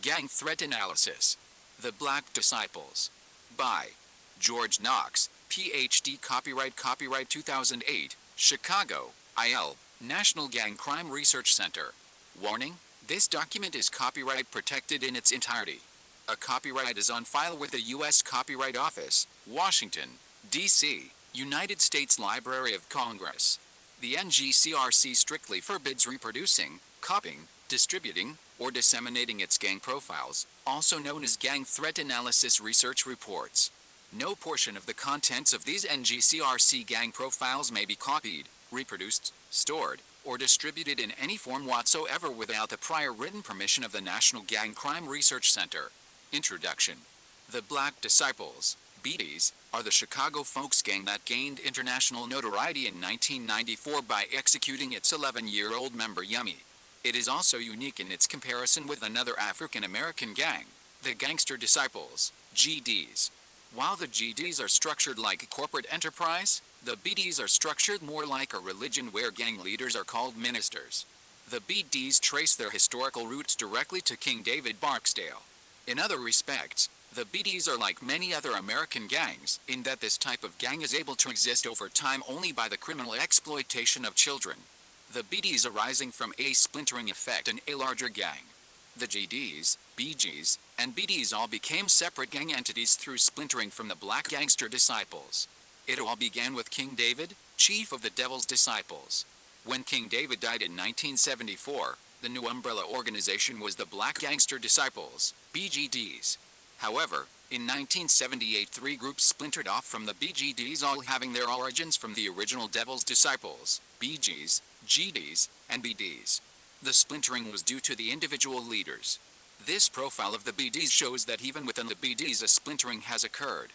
Gang Threat Analysis. The Black Disciples. By George Knox, Ph.D. Copyright 2008, Chicago, IL, National Gang Crime Research Center. Warning: this document is copyright protected in its entirety. A copyright is on file with the U.S. Copyright Office, Washington, D.C., United States Library of Congress. The NGCRC strictly forbids reproducing, copying, distributing, or disseminating its gang profiles, also known as gang threat analysis research reports. No portion of the contents of these NGCRC gang profiles may be copied, reproduced, stored, or distributed in any form whatsoever without the prior written permission of the National Gang Crime Research Center. Introduction. The Black Disciples, BDs, are the Chicago folks gang that gained international notoriety in 1994 by executing its 11-year-old member Yummy. It is also unique in its comparison with another African-American gang, the Gangster Disciples, GDs. While the GDs are structured like a corporate enterprise, the BDs are structured more like a religion where gang leaders are called ministers. The BDs trace their historical roots directly to King David Barksdale. In other respects, the BDs are like many other American gangs, in that this type of gang is able to exist over time only by the criminal exploitation of children. The BDs arising from a splintering effect in a larger gang. The GDs, BGs, and BDs all became separate gang entities through splintering from the Black Gangster Disciples. It all began with King David, chief of the Devil's Disciples. When King David died in 1974, the new umbrella organization was the Black Gangster Disciples, BGDs. However, in 1978 three groups splintered off from the BGDs, all having their origins from the original Devil's Disciples, BGs, GDs, and BDs. The splintering was due to the individual leaders. This profile of the BDs shows that even within the BDs a splintering has occurred.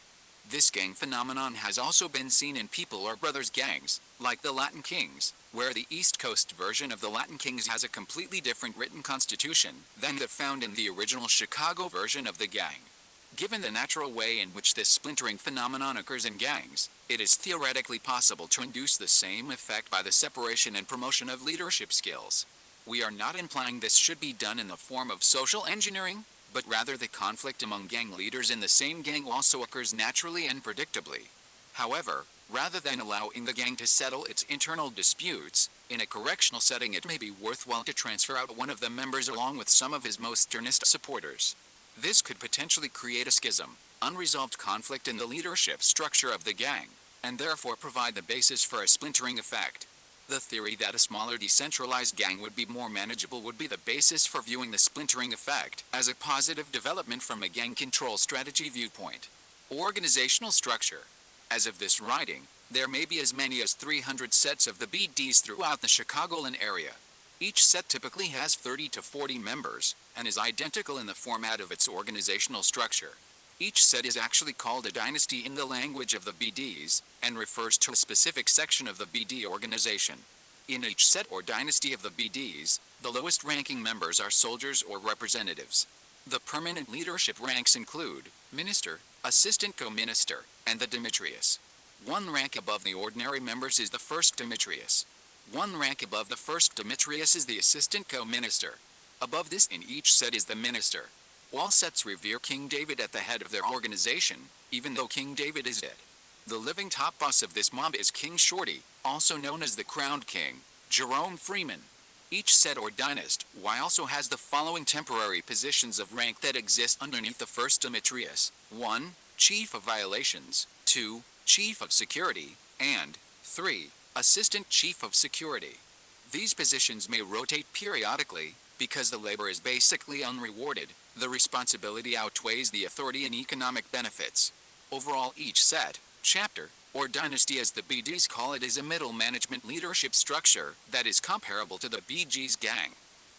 This gang phenomenon has also been seen in people or brothers gangs, like the Latin Kings, where the East Coast version of the Latin Kings has a completely different written constitution than that found in the original Chicago version of the gang. Given the natural way in which this splintering phenomenon occurs in gangs, it is theoretically possible to induce the same effect by the separation and promotion of leadership skills. We are not implying this should be done in the form of social engineering, but rather the conflict among gang leaders in the same gang also occurs naturally and predictably. However, rather than allowing the gang to settle its internal disputes, in a correctional setting it may be worthwhile to transfer out one of the members along with some of his most earnest supporters. This could potentially create a schism, unresolved conflict in the leadership structure of the gang, and therefore provide the basis for a splintering effect. The theory that a smaller decentralized gang would be more manageable would be the basis for viewing the splintering effect as a positive development from a gang control strategy viewpoint. Organizational structure. As of this writing, there may be as many as 300 sets of the BDs throughout the Chicagoland area. Each set typically has 30 to 40 members, and is identical in the format of its organizational structure. Each set is actually called a dynasty in the language of the BDs, and refers to a specific section of the BD organization. In each set or dynasty of the BDs, the lowest ranking members are soldiers or representatives. The permanent leadership ranks include minister, assistant co-minister, and the Demetrius. One rank above the ordinary members is the first Demetrius. One rank above the first Demetrius is the assistant co-minister. Above this in each set is the minister. All sets revere King David at the head of their organization, even though King David is dead. The living top boss of this mob is King Shorty, also known as the Crowned King, Jerome Freeman. Each set or dynasty also has the following temporary positions of rank that exist underneath the first Demetrius: 1. Chief of Violations, 2. Chief of Security, and 3. Assistant Chief of Security. These positions may rotate periodically, because the labor is basically unrewarded. The responsibility outweighs the authority and economic benefits. Overall, each set, chapter, or dynasty as the BDs call it is a middle management leadership structure that is comparable to the BG's gang.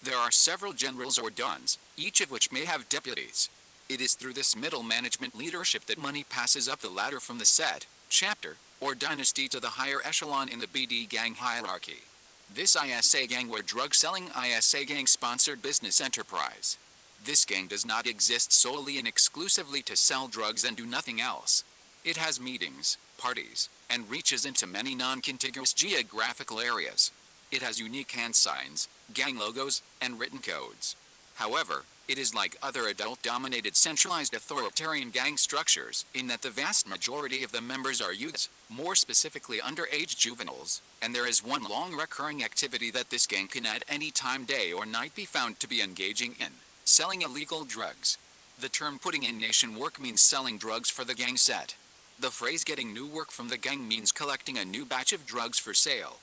There are several generals or dons, each of which may have deputies. It is through this middle management leadership that money passes up the ladder from the set, chapter, or dynasty to the higher echelon in the BD gang hierarchy. This ISA gang were drug-selling ISA gang-sponsored business enterprise. This gang does not exist solely and exclusively to sell drugs and do nothing else. It has meetings, parties, and reaches into many non-contiguous geographical areas. It has unique hand signs, gang logos, and written codes. However, It is like other adult-dominated centralized authoritarian gang structures in that the vast majority of the members are youths, more specifically underage juveniles, and there is one long recurring activity that this gang can at any time, day or night, be found to be engaging in: selling illegal drugs. The term putting in nation work means selling drugs for the gang set. The phrase getting new work from the gang means collecting a new batch of drugs for sale.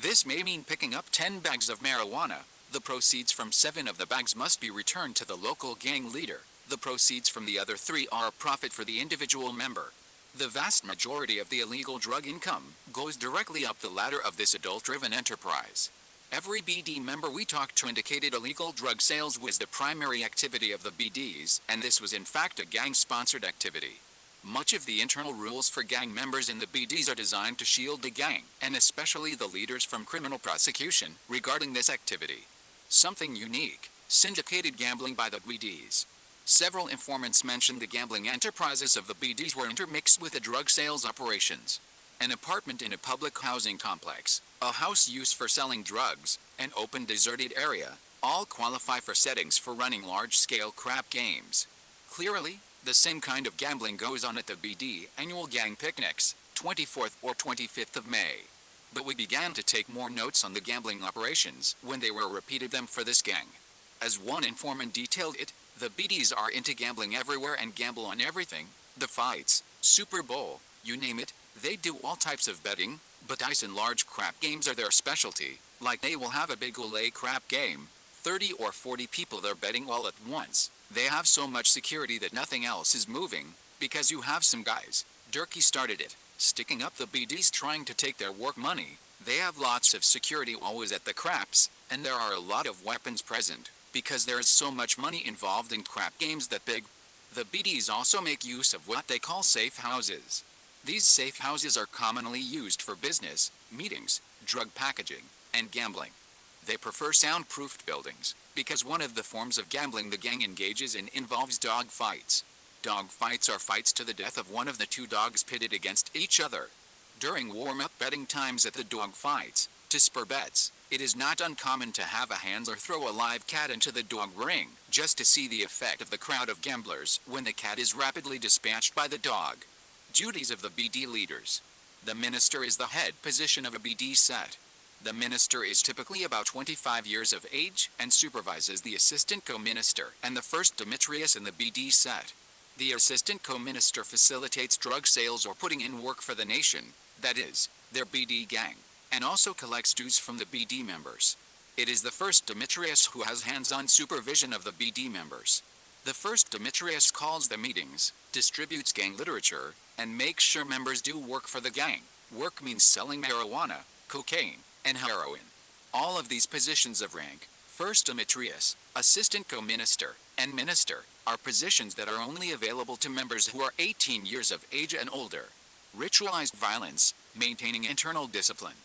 This may mean picking up 10 bags of marijuana. The proceeds from 7 of the bags must be returned to the local gang leader. The proceeds from the other 3 are a profit for the individual member. The vast majority of the illegal drug income goes directly up the ladder of this adult-driven enterprise. Every BD member we talked to indicated illegal drug sales was the primary activity of the BDs, and this was in fact a gang-sponsored activity. Much of the internal rules for gang members in the BDs are designed to shield the gang, and especially the leaders, from criminal prosecution regarding this activity. Something unique: syndicated gambling by the BDs. Several informants mentioned the gambling enterprises of the BDs were intermixed with the drug sales operations. An apartment in a public housing complex, a house used for selling drugs, an open deserted area, all qualify for settings for running large-scale crap games. Clearly, the same kind of gambling goes on at the BD annual gang picnics, 24th or 25th of May. But we began to take more notes on the gambling operations when they were repeated them for this gang. As one informant detailed it, the BDs are into gambling everywhere and gamble on everything: the fights, Super Bowl, you name it. They do all types of betting, but dice and large crap games are their specialty. Like, they will have a big Olay crap game, 30 or 40 people there betting all at once. They have so much security that nothing else is moving, because you have some guys, Durkee started it, sticking up the BDs trying to take their work money. They have lots of security always at the craps, and there are a lot of weapons present, because there is so much money involved in crap games that big. The BDs also make use of what they call safe houses. These safe houses are commonly used for business, meetings, drug packaging, and gambling. They prefer soundproofed buildings, because one of the forms of gambling the gang engages in involves dog fights. Dog fights are fights to the death of one of the 2 dogs pitted against each other. During warm-up betting times at the dog fights, to spur bets, it is not uncommon to have a handler throw a live cat into the dog ring, just to see the effect of the crowd of gamblers when the cat is rapidly dispatched by the dog. Duties of the BD leaders. The minister is the head position of a BD set. The minister is typically about 25 years of age and supervises the assistant co-minister and the first Demetrius in the BD set. The assistant co-minister facilitates drug sales or putting in work for the nation, that is, their BD gang, and also collects dues from the BD members. It is the first Demetrius who has hands-on supervision of the BD members. The first Demetrius calls the meetings, distributes gang literature, and makes sure members do work for the gang. Work means selling marijuana, cocaine, and heroin. All of these positions of rank, first Demetrius, assistant co-minister, and minister, are positions that are only available to members who are 18 years of age and older. Ritualized violence, maintaining internal discipline.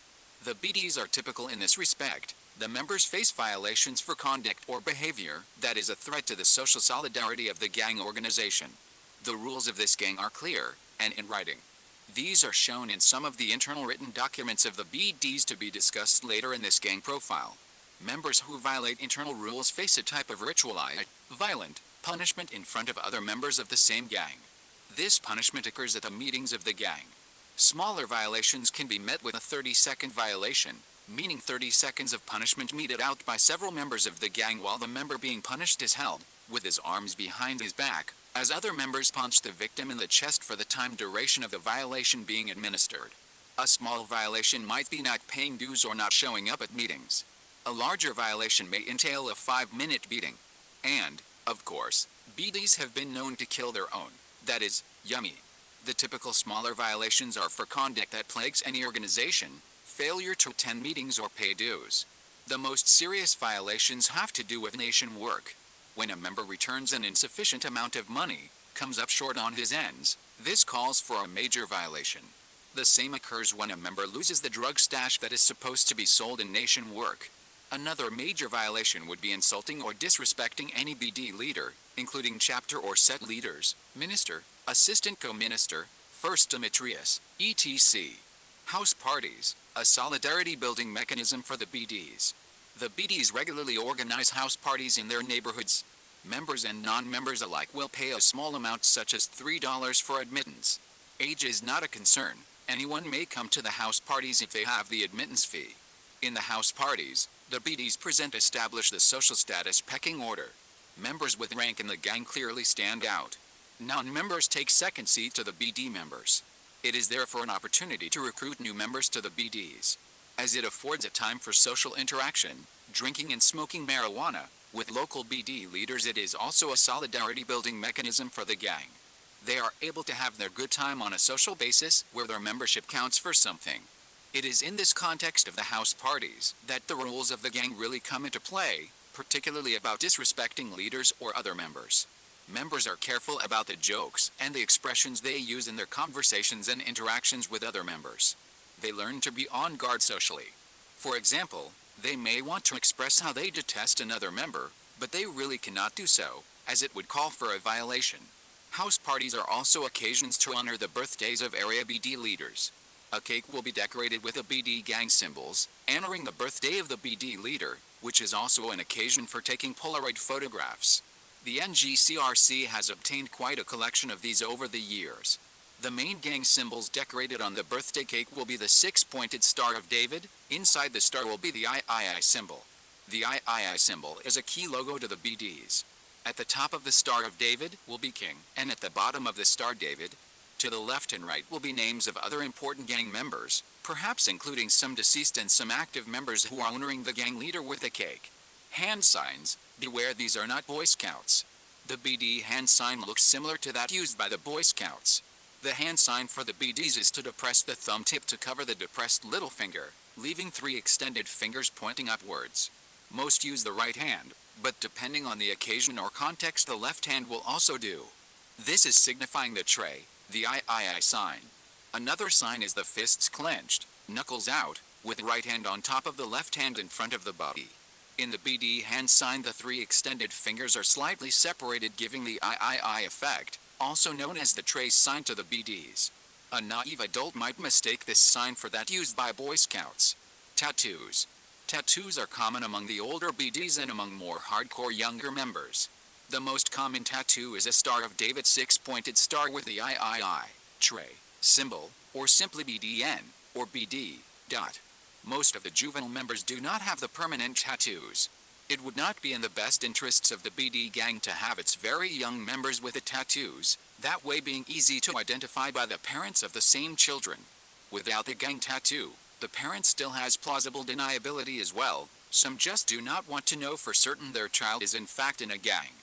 The BDs are typical in this respect. The members face violations for conduct or behavior that is a threat to the social solidarity of the gang organization. The rules of this gang are clear, and in writing. These are shown in some of the internal written documents of the BDs to be discussed later in this gang profile. Members who violate internal rules face a type of ritualized, violent punishment in front of other members of the same gang. This punishment occurs at the meetings of the gang. Smaller violations can be met with a 30-second violation, meaning 30 seconds of punishment meted out by several members of the gang while the member being punished is held, with his arms behind his back, as other members punch the victim in the chest for the time duration of the violation being administered. A small violation might be not paying dues or not showing up at meetings. A larger violation may entail a 5-minute beating. And, of course, BDs have been known to kill their own. That is, yummy. The typical smaller violations are for conduct that plagues any organization, failure to attend meetings or pay dues. The most serious violations have to do with nation work. When a member returns an insufficient amount of money, comes up short on his ends, this calls for a major violation. The same occurs when a member loses the drug stash that is supposed to be sold in nation work. Another major violation would be insulting or disrespecting any BD leader, including chapter or set leaders, minister, assistant co-minister, first Demetrius, etc. House parties, a solidarity building mechanism for the BDs. The BDs regularly organize house parties in their neighborhoods. Members and non-members alike will pay a small amount such as $3 for admittance. Age is not a concern. Anyone may come to the house parties if they have the admittance fee. In the house parties, the BDs present establish the social status pecking order. Members with rank in the gang clearly stand out. Non-members take second seat to the BD members. It is therefore an opportunity to recruit new members to the BDs, as it affords a time for social interaction, drinking and smoking marijuana. With local BD leaders, it is also a solidarity-building mechanism for the gang. They are able to have their good time on a social basis where their membership counts for something. It is in this context of the house parties that the rules of the gang really come into play, particularly about disrespecting leaders or other members. Members are careful about the jokes and the expressions they use in their conversations and interactions with other members. They learn to be on guard socially. For example, they may want to express how they detest another member, but they really cannot do so, as it would call for a violation. House parties are also occasions to honor the birthdays of area BD leaders. A cake will be decorated with the BD gang symbols, honoring the birthday of the BD leader, which is also an occasion for taking Polaroid photographs. The NGCRC has obtained quite a collection of these over the years. The main gang symbols decorated on the birthday cake will be the six-pointed Star of David. Inside the star will be the III symbol. The III symbol is a key logo to the BDs. At the top of the Star of David will be King, and at the bottom of the Star David, to the left and right will be names of other important gang members, perhaps including some deceased and some active members who are honoring the gang leader with a cake. Hand signs, beware, these are not Boy Scouts. The BD hand sign looks similar to that used by the Boy Scouts. The hand sign for the BDs is to depress the thumb tip to cover the depressed little finger, leaving 3 extended fingers pointing upwards. Most use the right hand, but depending on the occasion or context, the left hand will also do. This is signifying the tray, the III sign. Another sign is the fists clenched, knuckles out, with right hand on top of the left hand in front of the body. In the BD hand sign, the 3 extended fingers are slightly separated, giving the III effect, also known as the tray sign to the BDs. A naive adult might mistake this sign for that used by Boy Scouts. Tattoos. Tattoos are common among the older BDs and among more hardcore younger members. The most common tattoo is a Star of David six-pointed star with the III, tray, symbol, or simply BDN, or BD, dot. Most of the juvenile members do not have the permanent tattoos. It would not be in the best interests of the BD gang to have its very young members with the tattoos, that way being easy to identify by the parents of the same children. Without the gang tattoo, the parent still has plausible deniability as well. Some just do not want to know for certain their child is in fact in a gang.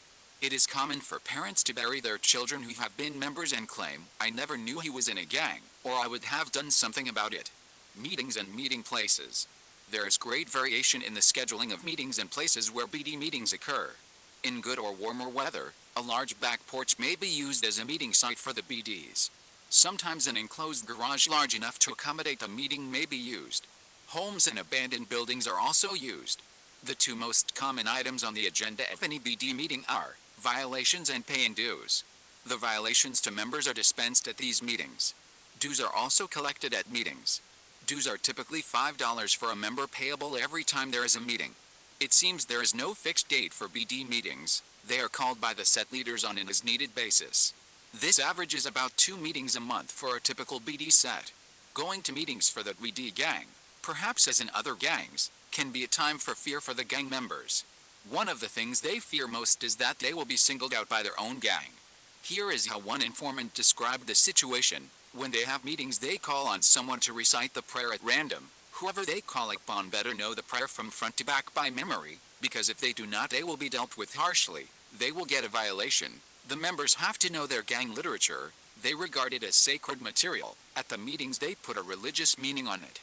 It is common for parents to bury their children who have been members and claim, "I never knew he was in a gang," or "I would have done something about it." Meetings and meeting places. There is great variation in the scheduling of meetings and places where BD meetings occur. In good or warmer weather, a large back porch may be used as a meeting site for the BDs. Sometimes an enclosed garage large enough to accommodate a meeting may be used. Homes and abandoned buildings are also used. The 2 most common items on the agenda of any BD meeting are violations and paying dues. The violations to members are dispensed at these meetings. Dues are also collected at meetings. Dues are typically $5 for a member, payable every time there is a meeting. It seems there is no fixed date for BD meetings. They are called by the set leaders on an as-needed basis. This averages about 2 meetings a month for a typical BD set. Going to meetings for the BD gang, perhaps as in other gangs, can be a time for fear for the gang members. One of the things they fear most is that they will be singled out by their own gang. Here is how one informant described the situation. When they have meetings, they call on someone to recite the prayer at random. Whoever they call upon better know the prayer from front to back by memory, because if they do not, they will be dealt with harshly. They will get a violation. The members have to know their gang literature. They regard it as sacred material. At the meetings, they put a religious meaning on it.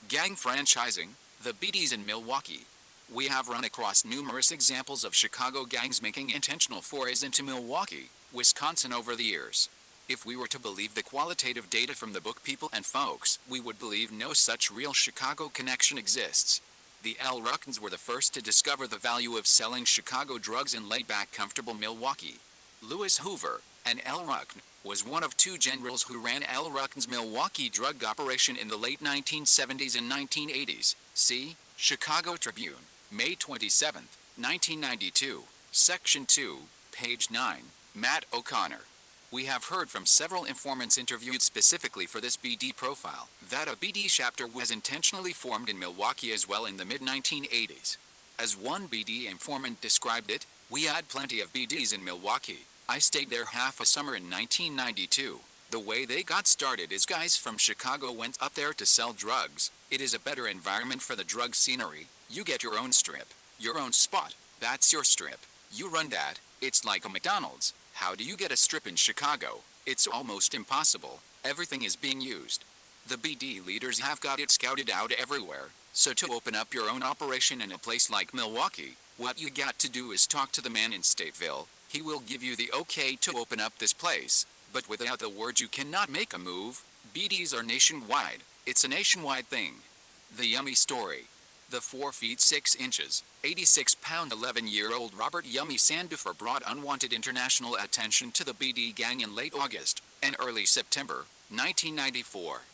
Gang franchising. The BDs in Milwaukee. We have run across numerous examples of Chicago gangs making intentional forays into Milwaukee, Wisconsin over the years. If we were to believe the qualitative data from the book People and Folks, we would believe no such real Chicago connection exists. The L. Ruckins were the first to discover the value of selling Chicago drugs in laid-back, comfortable Milwaukee. Lewis Hoover, an L. Ruckin, was one of 2 generals who ran L. Ruckin's Milwaukee drug operation in the late 1970s and 1980s. See Chicago Tribune, May 27, 1992. Section 2, page 9, Matt O'Connor. We have heard from several informants interviewed specifically for this BD profile that a BD chapter was intentionally formed in Milwaukee as well in the mid-1980s. As one BD informant described it, "We had plenty of BDs in Milwaukee. I stayed there half a summer in 1992. The way they got started is guys from Chicago went up there to sell drugs. It is a better environment for the drug scenery. You get your own strip, your own spot. That's your strip. You run that. It's like a McDonald's. How do you get a strip in Chicago? It's almost impossible. Everything is being used. The BD leaders have got it scouted out everywhere. So to open up your own operation in a place like Milwaukee, what you got to do is talk to the man in Stateville. He will give you the okay to open up this place. But without the word you cannot make a move. BDs are nationwide. It's a nationwide thing." The Yummy story. The 4 feet 6 inches, 86-pound 11-year-old Robert Yummy Sandifer brought unwanted international attention to the BD gang in late August and early September 1994.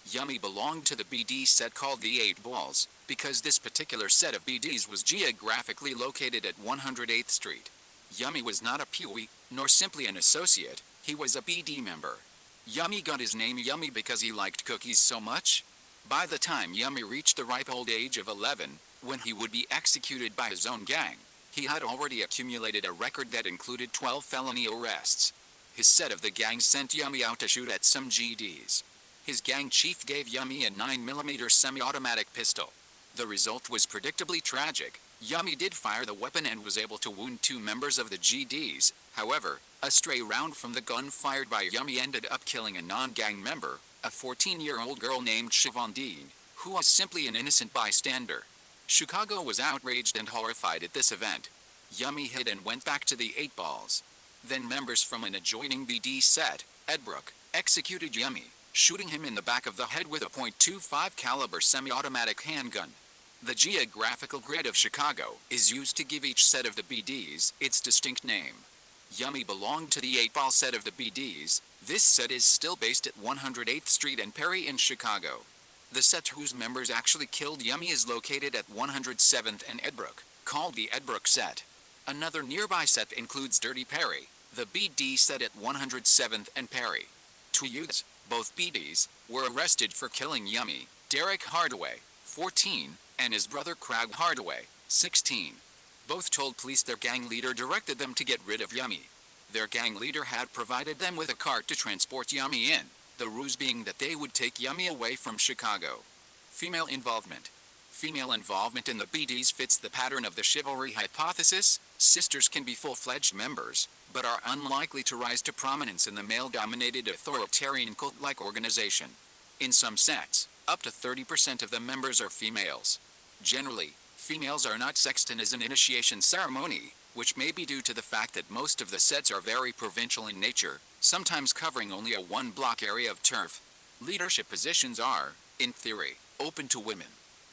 Yummy belonged to the BD set called the 8 Balls because this particular set of BDs was geographically located at 108th Street. Yummy was not a Pee-wee, nor simply an associate. He was a BD member. Yummy got his name Yummy because he liked cookies so much. By the time Yummy reached the ripe old age of 11, when he would be executed by his own gang, he had already accumulated a record that included 12 felony arrests. His set of the gang sent Yummy out to shoot at some GDs. His gang chief gave Yummy a 9mm semi-automatic pistol. The result was predictably tragic. Yummy did fire the weapon and was able to wound 2 members of the GDs. However, a stray round from the gun fired by Yummy ended up killing a non-gang member, a 14-year-old girl named Siobhan Dean, who was simply an innocent bystander. Chicago was outraged and horrified at this event. Yummy hid and went back to the 8 Balls. Then members from an adjoining BD set, Edbrook, executed Yummy, shooting him in the back of the head with a .25 caliber semi-automatic handgun. The geographical grid of Chicago is used to give each set of the BDs its distinct name. Yummy belonged to the 8 Ball set of the BDs. This set is still based at 108th Street and Perry in Chicago. The set whose members actually killed Yummy is located at 107th and Edbrook, called the Edbrook set. Another nearby set includes Dirty Perry, the BD set at 107th and Perry. 2 youths, both BDs, were arrested for killing Yummy, Derek Hardaway, 14, and his brother Craig Hardaway, 16. Both told police their gang leader directed them to get rid of Yummy. Their gang leader had provided them with a cart to transport Yummy in, the ruse being that they would take Yummy away from Chicago. Female involvement. Female involvement in the BDs fits the pattern of the chivalry hypothesis. Sisters can be full-fledged members, but are unlikely to rise to prominence in the male-dominated authoritarian cult-like organization. In some sets, up to 30% of the members are females. Generally, females are not sexed in as an initiation ceremony, which may be due to the fact that most of the sets are very provincial in nature, sometimes covering only a 1-block area of turf. Leadership positions are, in theory, open to women.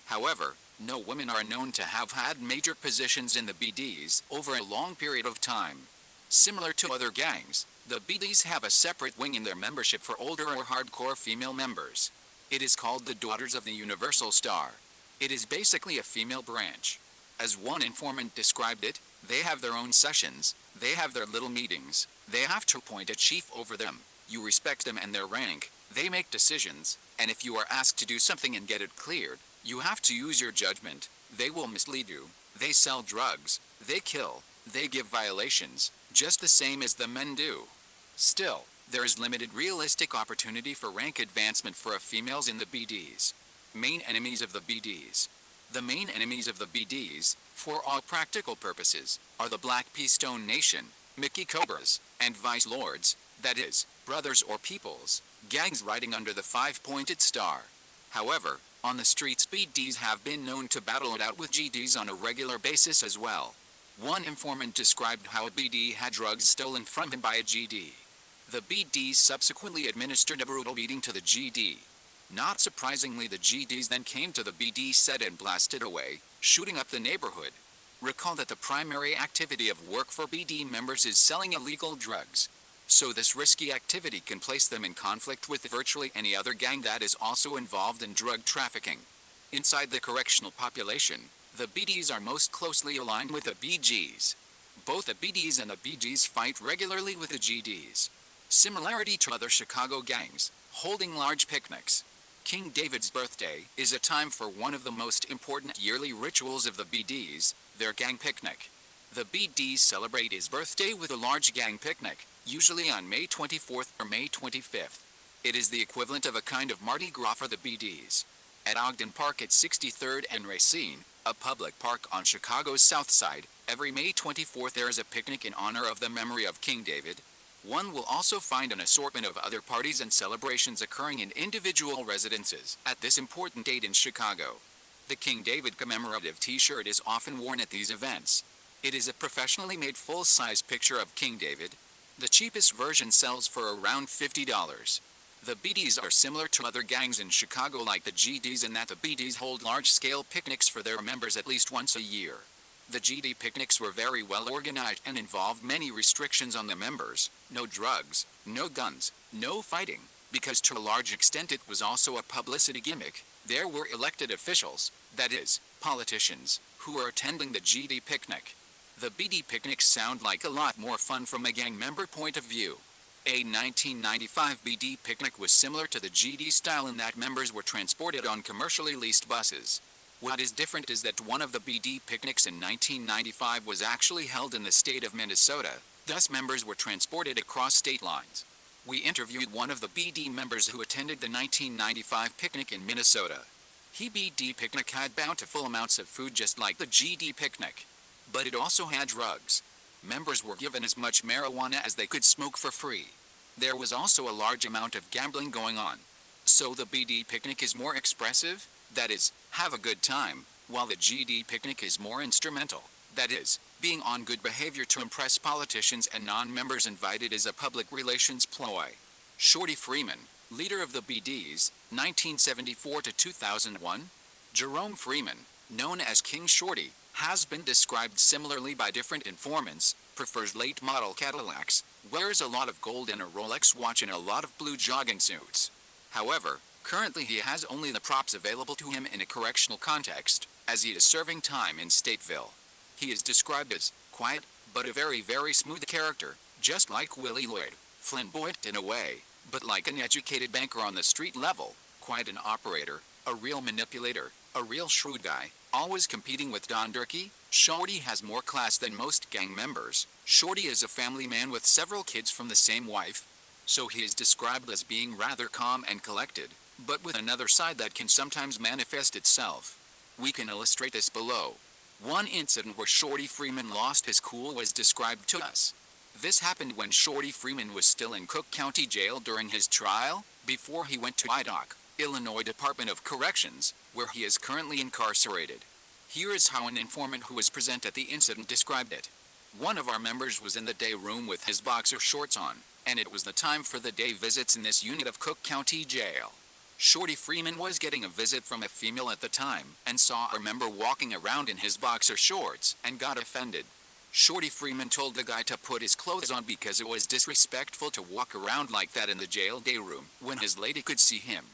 However, no women are known to have had major positions in the BDs over a long period of time. Similar to other gangs, the BDs have a separate wing in their membership for older or hardcore female members. It is called the Daughters of the Universal Star. It is basically a female branch. As one informant described it, they have their own sessions, they have their little meetings, they have to appoint a chief over them, you respect them and their rank, they make decisions, and if you are asked to do something and get it cleared, you have to use your judgment. They will mislead you, they sell drugs, they kill, they give violations, just the same as the men do. Still, there is limited realistic opportunity for rank advancement for females in the BDs. Main enemies of the BDs. The main enemies of the BDs, for all practical purposes, are the Black P. Stone Nation, Mickey Cobras, and Vice Lords, that is, brothers or peoples, gangs riding under the 5-pointed star. However, on the streets BDs have been known to battle it out with GDs on a regular basis as well. One informant described how a BD had drugs stolen from him by a GD. The BDs subsequently administered a brutal beating to the GD. Not surprisingly, the GDs then came to the BD set and blasted away, shooting up the neighborhood. Recall that the primary activity of work for BD members is selling illegal drugs. So this risky activity can place them in conflict with virtually any other gang that is also involved in drug trafficking. Inside the correctional population, the BDs are most closely aligned with the BGs. Both the BDs and the BGs fight regularly with the GDs. Similarity to other Chicago gangs, holding large picnics. King David's birthday is a time for one of the most important yearly rituals of the BDs, their gang picnic. The BDs celebrate his birthday with a large gang picnic, usually on May 24th or May 25th. It is the equivalent of a kind of Mardi Gras for the BDs. At Ogden Park at 63rd and Racine, a public park on Chicago's south side, every May 24th there is a picnic in honor of the memory of King David. One will also find an assortment of other parties and celebrations occurring in individual residences at this important date in Chicago. The King David commemorative t-shirt is often worn at these events. It is a professionally made full-size picture of King David. The cheapest version sells for around $50. The BDs are similar to other gangs in Chicago like the GDs in that the BDs hold large-scale picnics for their members at least once a year. The GD picnics were very well organized and involved many restrictions on the members: no drugs, no guns, no fighting, because to a large extent it was also a publicity gimmick. There were elected officials, that is, politicians, who were attending the GD picnic. The BD picnics sound like a lot more fun from a gang member point of view. A 1995 BD picnic was similar to the GD style in that members were transported on commercially leased buses. What is different is that one of the BD picnics in 1995 was actually held in the state of Minnesota, thus members were transported across state lines. We interviewed one of the BD members who attended the 1995 picnic in Minnesota. He BD picnic had bountiful amounts of food just like the GD picnic. But it also had drugs. Members were given as much marijuana as they could smoke for free. There was also a large amount of gambling going on. So the BD picnic is more expressive, that is, have a good time, while the GD picnic is more instrumental, that is, being on good behavior to impress politicians and non-members invited is a public relations ploy. Shorty Freeman, leader of the BDs, 1974 to 2001. Jerome Freeman, known as King Shorty, has been described similarly by different informants, prefers late model Cadillacs, wears a lot of gold and a Rolex watch and a lot of blue jogging suits. However, currently he has only the props available to him in a correctional context, as he is serving time in Stateville. He is described as quiet, but a very, very smooth character, just like Willie Lloyd, flamboyant in a way, but like an educated banker on the street level, quite an operator, a real manipulator, a real shrewd guy, always competing with Don Durkee. Shorty has more class than most gang members. Shorty is a family man with several kids from the same wife, so he is described as being rather calm and collected, but with another side that can sometimes manifest itself. We can illustrate this below. One incident where Shorty Freeman lost his cool was described to us. This happened when Shorty Freeman was still in Cook County Jail during his trial, before he went to IDOC, Illinois Department of Corrections, where he is currently incarcerated. Here is how an informant who was present at the incident described it. One of our members was in the day room with his boxer shorts on, and it was the time for the day visits in this unit of Cook County Jail. Shorty Freeman was getting a visit from a female at the time, and saw our member walking around in his boxer shorts, and got offended. Shorty Freeman told the guy to put his clothes on because it was disrespectful to walk around like that in the jail day room, when his lady could see him.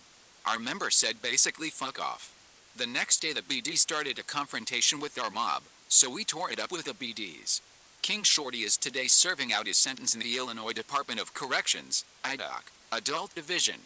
Our member said basically fuck off. The next day the BD started a confrontation with our mob, so we tore it up with the BDs. King Shorty is today serving out his sentence in the Illinois Department of Corrections, IDOC, Adult Division.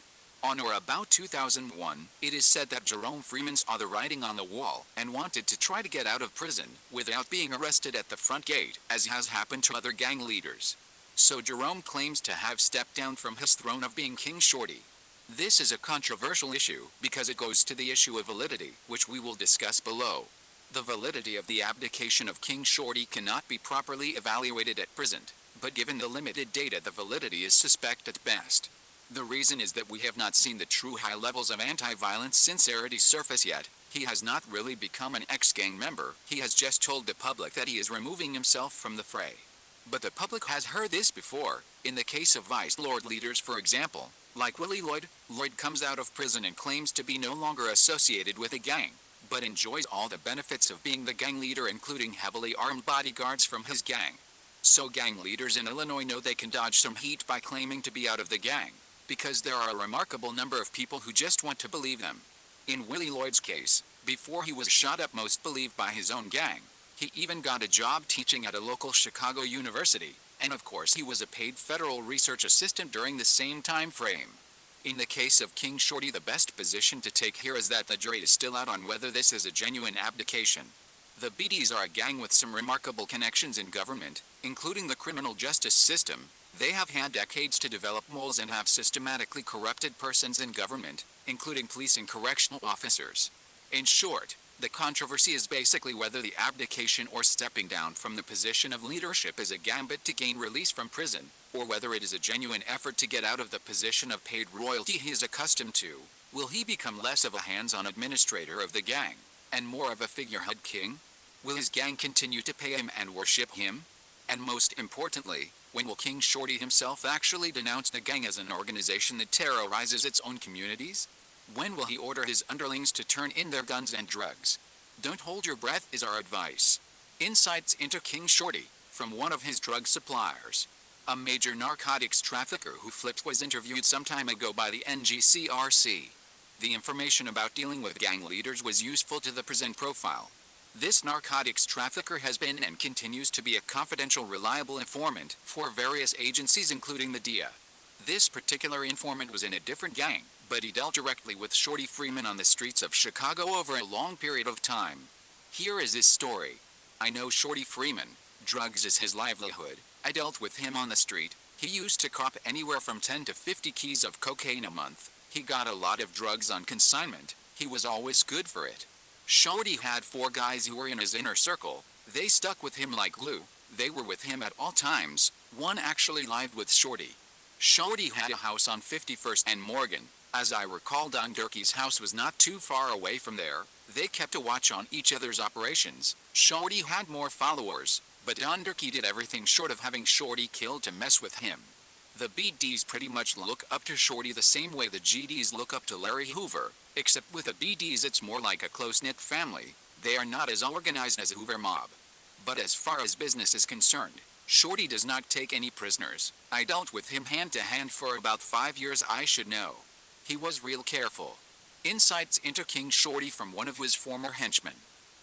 On or about 2001, it is said that Jerome Freeman saw the writing on the wall and wanted to try to get out of prison without being arrested at the front gate, as has happened to other gang leaders. So Jerome claims to have stepped down from his throne of being King Shorty. This is a controversial issue because it goes to the issue of validity, which we will discuss below. The validity of the abdication of King Shorty cannot be properly evaluated at present, but given the limited data the validity is suspect at best. The reason is that we have not seen the true high levels of anti-violence sincerity surface yet. He has not really become an ex-gang member, he has just told the public that he is removing himself from the fray. But the public has heard this before, in the case of Vice Lord leaders for example, like Willie Lloyd. Lloyd comes out of prison and claims to be no longer associated with a gang, but enjoys all the benefits of being the gang leader, including heavily armed bodyguards from his gang. So gang leaders in Illinois know they can dodge some heat by claiming to be out of the gang, because there are a remarkable number of people who just want to believe them. In Willie Lloyd's case, before he was shot up most believed by his own gang, He even got a job teaching at a local Chicago university, and of course he was a paid federal research assistant during the same time frame. In the case of King Shorty, the best position to take here is that the jury is still out on whether this is a genuine abdication. The BDs are a gang with some remarkable connections in government, including the criminal justice system. They have had decades to develop moles and have systematically corrupted persons in government, including police and correctional officers. In short, the controversy is basically whether the abdication or stepping down from the position of leadership is a gambit to gain release from prison, or whether it is a genuine effort to get out of the position of paid royalty he is accustomed to. Will he become less of a hands-on administrator of the gang, and more of a figurehead king? Will his gang continue to pay him and worship him? And most importantly, when will King Shorty himself actually denounce the gang as an organization that terrorizes its own communities? When will he order his underlings to turn in their guns and drugs? Don't hold your breath is our advice. Insights into King Shorty, from one of his drug suppliers. A major narcotics trafficker who flipped was interviewed some time ago by the NGCRC. The information about dealing with gang leaders was useful to the prison profile. This narcotics trafficker has been and continues to be a confidential, reliable informant for various agencies including the DEA. This particular informant was in a different gang, but he dealt directly with Shorty Freeman on the streets of Chicago over a long period of time. Here is his story. I know Shorty Freeman. Drugs is his livelihood. I dealt with him on the street. He used to cop anywhere from 10 to 50 keys of cocaine a month. He got a lot of drugs on consignment. He was always good for it. Shorty had 4 guys who were in his inner circle. They stuck with him like glue. They were with him at all times. One actually lived with Shorty. Shorty had a house on 51st and Morgan. As I recall, Don Durkee's house was not too far away from there. They kept a watch on each other's operations. Shorty had more followers, but Don Durkee did everything short of having Shorty killed to mess with him. The BDs pretty much look up to Shorty the same way the GDs look up to Larry Hoover, except with the BDs it's more like a close-knit family. They are not as organized as a Hoover mob. But as far as business is concerned, Shorty does not take any prisoners. I dealt with him hand to hand for about 5 years. I should know. He was real careful. Insights into King Shorty from one of his former henchmen.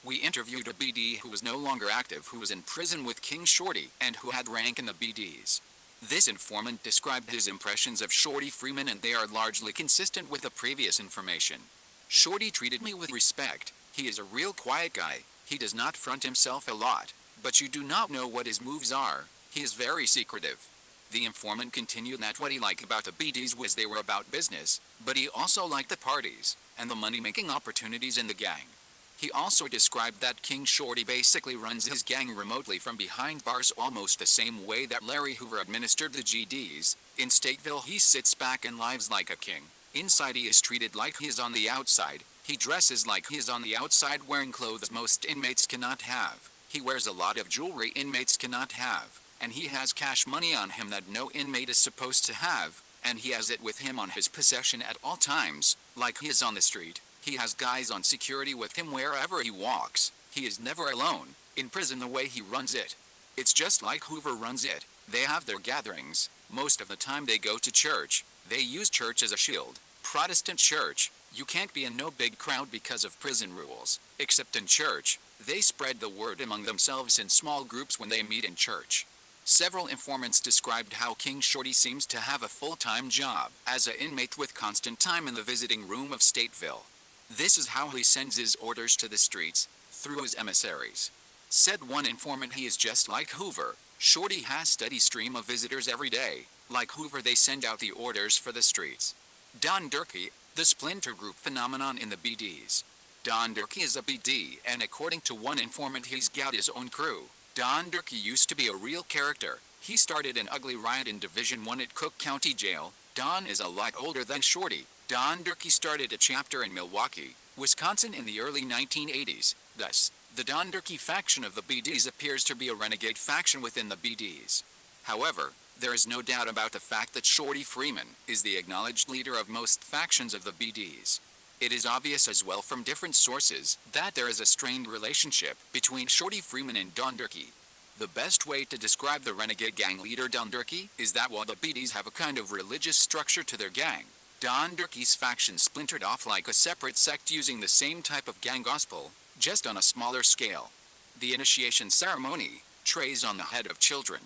We interviewed a BD who was no longer active, who was in prison with King Shorty, and who had rank in the BDs. This informant described his impressions of Shorty Freeman, and they are largely consistent with the previous information. Shorty treated me with respect. He is a real quiet guy. He does not front himself a lot, but you do not know what his moves are. He is very secretive. The informant continued that what he liked about the BDs was they were about business, but he also liked the parties and the money-making opportunities in the gang. He also described that King Shorty basically runs his gang remotely from behind bars, almost the same way that Larry Hoover administered the GDs. In Stateville he sits back and lives like a king. Inside he is treated like he is on the outside. He dresses like he is on the outside, wearing clothes most inmates cannot have. He wears a lot of jewelry inmates cannot have. And he has cash money on him that no inmate is supposed to have. And he has it with him on his possession at all times, like he is on the street. He has guys on security with him wherever he walks. He is never alone. In prison the way he runs it, it's just like Hoover runs it. They have their gatherings. Most of the time they go to church. They use church as a shield. Protestant church. You can't be in no big crowd because of prison rules. Except in church. They spread the word among themselves in small groups when they meet in church. Several informants described how King Shorty seems to have a full-time job as an inmate with constant time in the visiting room of Stateville. This is how he sends his orders to the streets, through his emissaries. Said one informant, he is just like Hoover. Shorty has steady stream of visitors every day. Like Hoover they send out the orders for the streets. Don Durkee, the splinter group phenomenon in the BDs. Don Durkee is a BD, and according to one informant he's got his own crew. Don Durkee used to be a real character. He started an ugly riot in Division 1 at Cook County Jail. Don is a lot older than Shorty. Don Durkee started a chapter in Milwaukee, Wisconsin in the early 1980s. Thus, the Don Durkee faction of the BDs appears to be a renegade faction within the BDs. However, there is no doubt about the fact that Shorty Freeman is the acknowledged leader of most factions of the BDs. It is obvious as well from different sources that there is a strained relationship between Shorty Freeman and Don Durkee. The best way to describe the renegade gang leader Don Durkee is that while the BDs have a kind of religious structure to their gang, Don Durkee's faction splintered off like a separate sect using the same type of gang gospel, just on a smaller scale. The initiation ceremony, trays on the head of children.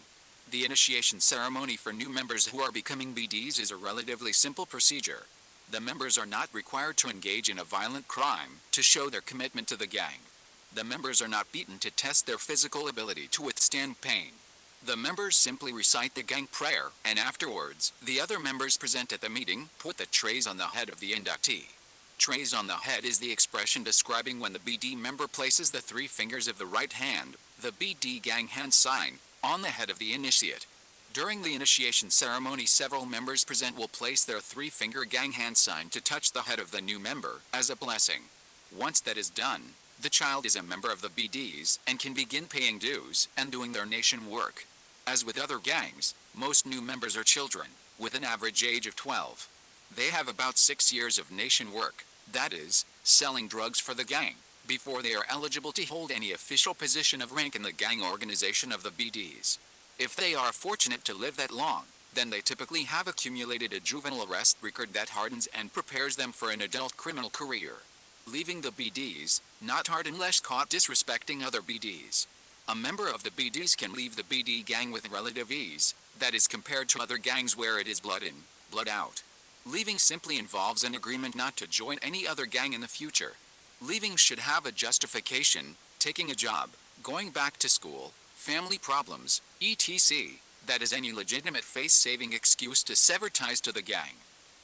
The initiation ceremony for new members who are becoming BDs is a relatively simple procedure. The members are not required to engage in a violent crime to show their commitment to the gang. The members are not beaten to test their physical ability to withstand pain. The members simply recite the gang prayer, and afterwards, the other members present at the meeting put the trays on the head of the inductee. Trays on the head is the expression describing when the BD member places the 3 fingers of the right hand, the BD gang hand sign, on the head of the initiate. During the initiation ceremony, several members present will place their 3-finger gang hand sign to touch the head of the new member as a blessing. Once that is done, the child is a member of the BDs and can begin paying dues and doing their nation work. As with other gangs, most new members are children, with an average age of 12. They have about 6 years of nation work, that is, selling drugs for the gang, before they are eligible to hold any official position of rank in the gang organization of the BDs. If they are fortunate to live that long, then they typically have accumulated a juvenile arrest record that hardens and prepares them for an adult criminal career. Leaving the BDs, not hard unless caught disrespecting other BDs. A member of the BDs can leave the BD gang with relative ease, that is compared to other gangs where it is blood in, blood out. Leaving simply involves an agreement not to join any other gang in the future. Leaving should have a justification, taking a job, going back to school, family problems, etc. That is any legitimate face-saving excuse to sever ties to the gang.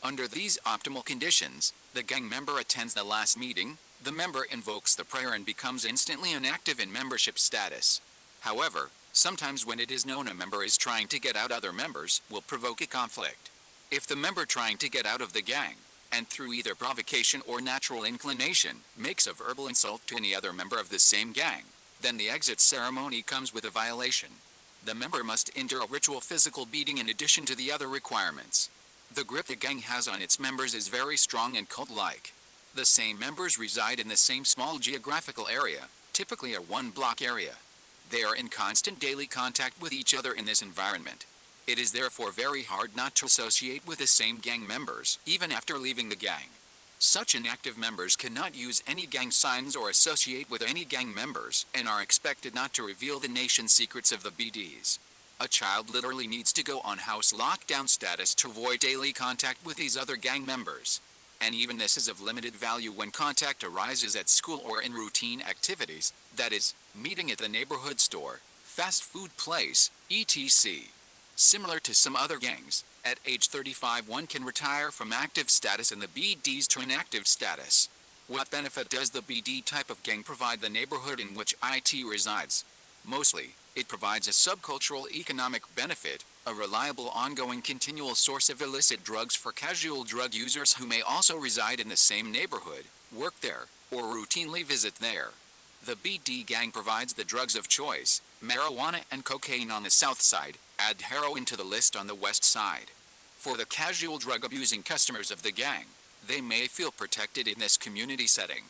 Under these optimal conditions, the gang member attends the last meeting, the member invokes the prayer and becomes instantly inactive in membership status. However, sometimes when it is known a member is trying to get out, other members will provoke a conflict. If the member trying to get out of the gang, and through either provocation or natural inclination, makes a verbal insult to any other member of the same gang, then the exit ceremony comes with a violation. The member must endure a ritual physical beating in addition to the other requirements. The grip the gang has on its members is very strong and cult-like. The same members reside in the same small geographical area, typically a 1-block area. They are in constant daily contact with each other in this environment. It is therefore very hard not to associate with the same gang members, even after leaving the gang. Such inactive members cannot use any gang signs or associate with any gang members, and are expected not to reveal the nation secrets of the BDs. A child literally needs to go on house lockdown status to avoid daily contact with these other gang members. And even this is of limited value when contact arises at school or in routine activities, that is, meeting at the neighborhood store, fast food place, etc. Similar to some other gangs, at age 35 one can retire from active status in the BDs to inactive status. What benefit does the BD type of gang provide the neighborhood in which IT resides? Mostly, it provides a subcultural economic benefit, a reliable ongoing continual source of illicit drugs for casual drug users who may also reside in the same neighborhood, work there, or routinely visit there. The BD gang provides the drugs of choice, marijuana and cocaine on the south side, add heroin to the list on the west side. For the casual drug-abusing customers of the gang, they may feel protected in this community setting.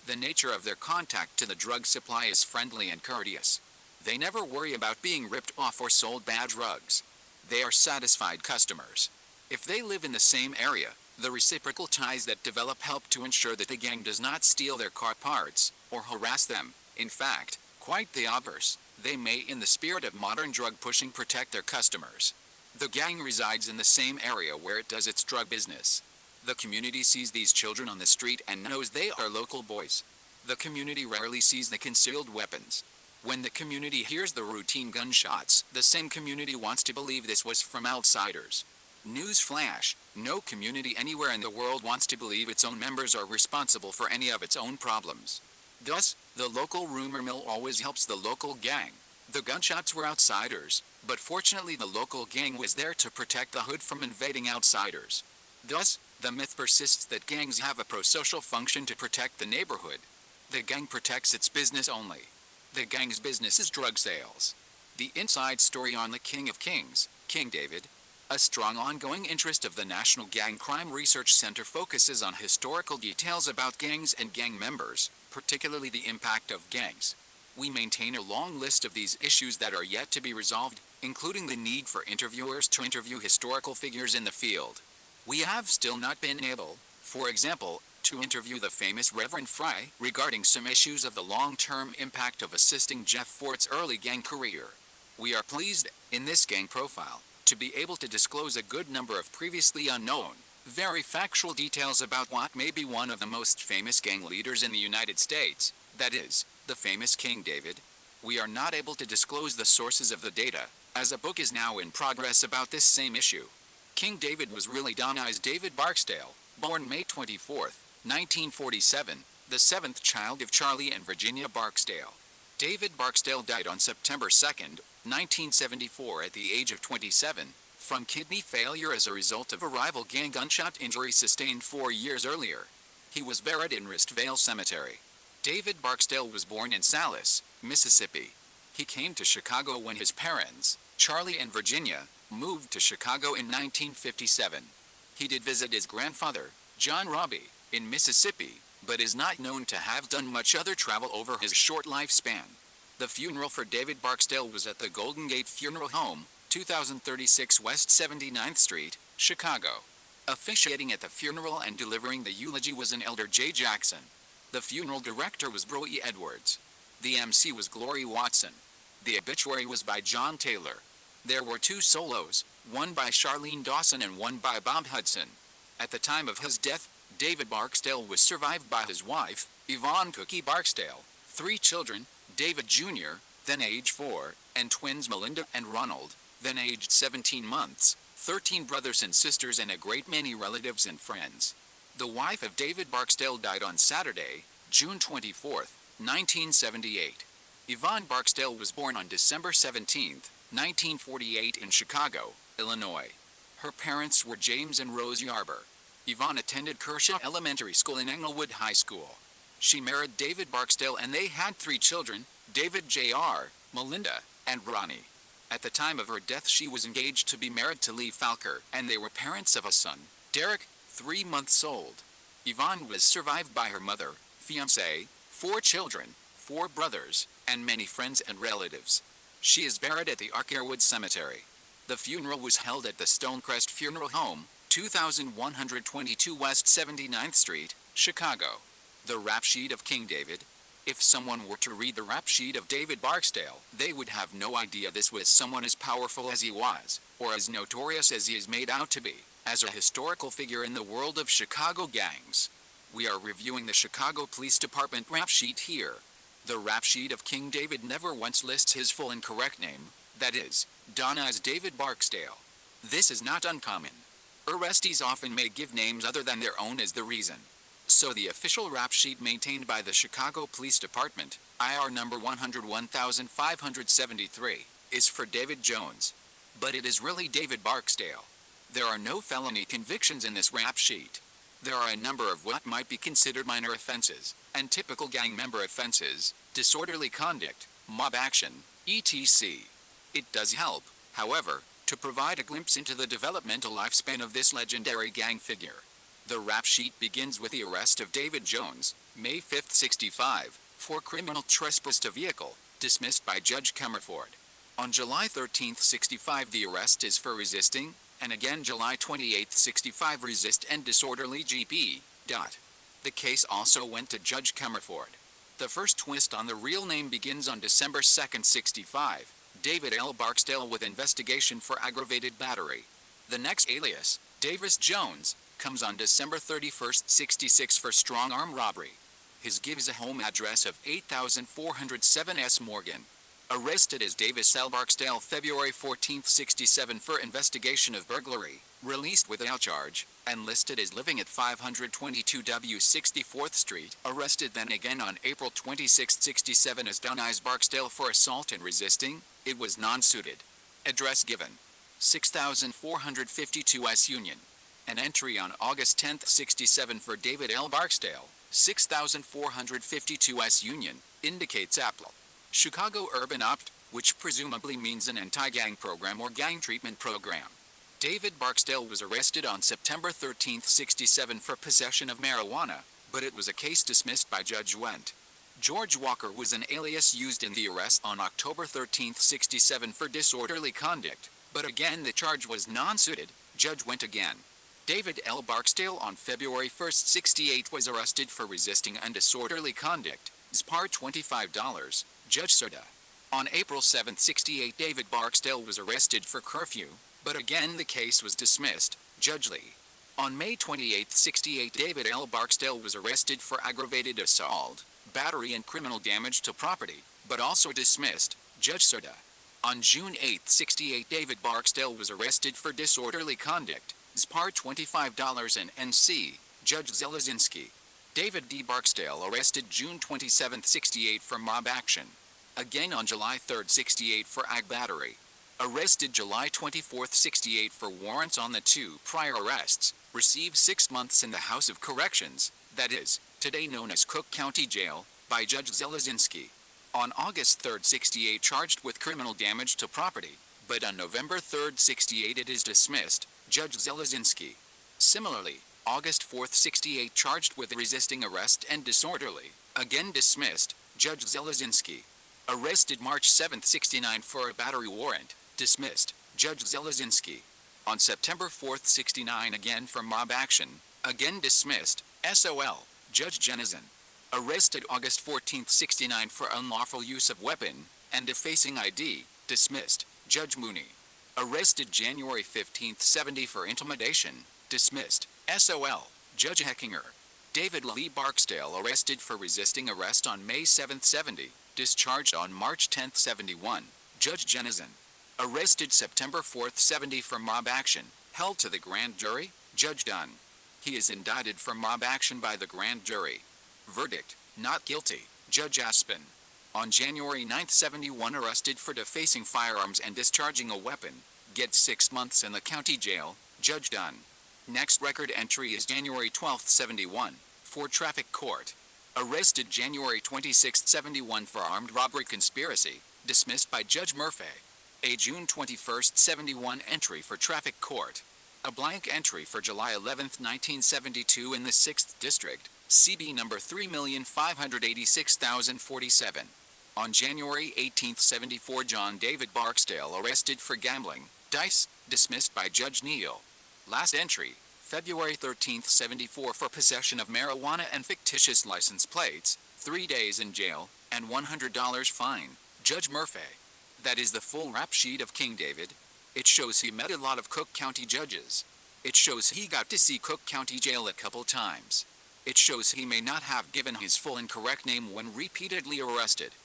The nature of their contact to the drug supply is friendly and courteous. They never worry about being ripped off or sold bad drugs. They are satisfied customers. If they live in the same area, the reciprocal ties that develop help to ensure that the gang does not steal their car parts or harass them. In fact, quite the obverse, they may, in the spirit of modern drug pushing, protect their customers. The gang resides in the same area where it does its drug business. The community sees these children on the street and knows they are local boys. The community rarely sees the concealed weapons. When the community hears the routine gunshots, the same community wants to believe this was from outsiders. News flash, no community anywhere in the world wants to believe its own members are responsible for any of its own problems. Thus, the local rumor mill always helps the local gang. The gunshots were outsiders, but fortunately the local gang was there to protect the hood from invading outsiders. Thus, the myth persists that gangs have a pro-social function to protect the neighborhood. The gang protects its business only. The gang's business is drug sales. The inside story on the King of Kings, King David. A strong ongoing interest of the National Gang Crime Research Center focuses on historical details about gangs and gang members, particularly the impact of gangs. We maintain a long list of these issues that are yet to be resolved, including the need for interviewers to interview historical figures in the field. We have still not been able, for example, to interview the famous Reverend Fry regarding some issues of the long-term impact of assisting Jeff Fort's early gang career. We are pleased, in this gang profile, to be able to disclose a good number of previously unknown, very factual details about what may be one of the most famous gang leaders in the United States, that is, the famous King David. We are not able to disclose the sources of the data, as a book is now in progress about this same issue. King David was really Donai's David Barksdale, born May 24, 1947, the seventh child of Charlie and Virginia Barksdale. David Barksdale died on September 2, 1974 at the age of 27, from kidney failure as a result of a rival gang gunshot injury sustained 4 years earlier. He was buried in Restvale Cemetery. David Barksdale was born in Salis, Mississippi. He came to Chicago when his parents, Charlie and Virginia, moved to Chicago in 1957. He did visit his grandfather, John Robbie, in Mississippi, but is not known to have done much other travel over his short lifespan. The funeral for David Barksdale was at the Golden Gate Funeral Home, 2036 West 79th Street, Chicago. Officiating at the funeral and delivering the eulogy was an Elder J. Jackson. The funeral director was Bro E. Edwards. The MC was Glory Watson. The obituary was by John Taylor. There were 2 solos, one by Charlene Dawson and one by Bob Hudson. At the time of his death, David Barksdale was survived by his wife, Yvonne Cookie Barksdale, 3 children, David Jr., then age 4, and twins Melinda and Ronald, then aged 17 months, 13 brothers and sisters and a great many relatives and friends. The wife of David Barksdale died on Saturday, June 24, 1978. Yvonne Barksdale was born on December 17, 1948 in Chicago, Illinois. Her parents were James and Rose Yarber. Yvonne attended Kershaw Elementary School and Englewood High School. She married David Barksdale and they had 3 children, David Jr., Melinda, and Ronnie. At the time of her death she was engaged to be married to Lee Falker, and they were parents of a son, Derek, 3 months old. Yvonne was survived by her mother, fiancé, 4 children, 4 brothers, and many friends and relatives. She is buried at the Arcairwood Cemetery. The funeral was held at the Stonecrest Funeral Home, 2122 West 79th Street, Chicago. The rap sheet of King David. If someone were to read the rap sheet of David Barksdale, they would have no idea this was someone as powerful as he was, or as notorious as he is made out to be, as a historical figure in the world of Chicago gangs. We are reviewing the Chicago Police Department rap sheet here. The rap sheet of King David never once lists his full and correct name, that is, Donai's David Barksdale. This is not uncommon. Arrestees often may give names other than their own as the reason. So the official rap sheet maintained by the Chicago Police Department, IR number 101573, is for David Jones. But it is really David Barksdale. There are no felony convictions in this rap sheet. There are a number of what might be considered minor offenses, and typical gang member offenses, disorderly conduct, mob action, etc. It does help, however, to provide a glimpse into the developmental lifespan of this legendary gang figure. The rap sheet begins with the arrest of David Jones, May 5, 65, for criminal trespass to vehicle, dismissed by Judge Comerford. On July 13, 65 the arrest is for resisting, and again July 28, 65 resist and disorderly GP. The case also went to Judge Comerford. The first twist on the real name begins on December 2, 65, David L. Barksdale with investigation for aggravated battery. The next alias, Davis Jones, comes on December 31, 66 for strong-arm robbery. His gives a home address of 8407 S. Morgan. Arrested as Davis L. Barksdale February 14, 67 for investigation of burglary, released without charge, and listed as living at 522 W 64th Street. Arrested then again on April 26, 67 as Donai's Barksdale for assault and resisting, it was non-suited. Address given: 6452 S. Union. An entry on August 10, 67 for David L. Barksdale, 6452 S. Union, indicates Apple. Chicago Urban Opt, which presumably means an anti-gang program or gang treatment program. David Barksdale was arrested on September 13, 67 for possession of marijuana, but it was a case dismissed by Judge Wendt. George Walker was an alias used in the arrest on October 13, 67 for disorderly conduct, but again the charge was non-suited. Judge Wendt again. David L. Barksdale on February 1, 68 was arrested for resisting and disorderly conduct. Part $25. Judge Serta. On April 7, 68 David Barksdale was arrested for curfew, but again the case was dismissed. Judge Lee. On May 28, 68 David L. Barksdale was arrested for aggravated assault, battery and criminal damage to property, but also dismissed. Judge Serta. On June 8, 68 David Barksdale was arrested for disorderly conduct. Part $25 and NC. Judge Zelezinski. David D. Barksdale arrested June 27, 68 for mob action. Again on July 3, 68 for ag battery. Arrested July 24, 68 for warrants on the two prior arrests. Received 6 months in the House of Corrections, that is, today known as Cook County Jail, by Judge Zelezinski. On August 3, 68 charged with criminal damage to property, but on November 3, 68 it is dismissed. Judge Zelezinski. Similarly, August 4, 68 charged with resisting arrest and disorderly, again dismissed. Judge Zelezinski. Arrested March 7, 69 for a battery warrant, dismissed. Judge Zelezinski. On September 4, 69 again for mob action, again dismissed. SOL. Judge Jenison. Arrested August 14, 69 for unlawful use of weapon and defacing ID, dismissed. Judge Mooney. Arrested January 15, 70 for intimidation, dismissed. SOL. Judge Heckinger. David Lee Barksdale arrested for resisting arrest on May 7, 70, discharged on March 10, 71. Judge Jenison. Arrested September 4, 70 for mob action, held to the grand jury. Judge Dunn. He is indicted for mob action by the grand jury. Verdict, not guilty. Judge Aspen. On January 9, 71 arrested for defacing firearms and discharging a weapon, gets 6 months in the county jail. Judge Dunn. Next record entry is January 12, 71, for traffic court. Arrested January 26, 71 for armed robbery conspiracy, dismissed by Judge Murphy. A June 21, 71 entry for traffic court. A blank entry for July 11, 1972 in the 6th District, CB number 3,586,047. On January 18, 74 John David Barksdale arrested for gambling, dice, dismissed by Judge Neal. Last entry, February 13, 74 for possession of marijuana and fictitious license plates, 3 days in jail, and $100 fine. Judge Murphy. That is the full rap sheet of King David. It shows he met a lot of Cook County judges. It shows he got to see Cook County Jail a couple times. It shows he may not have given his full and correct name when repeatedly arrested.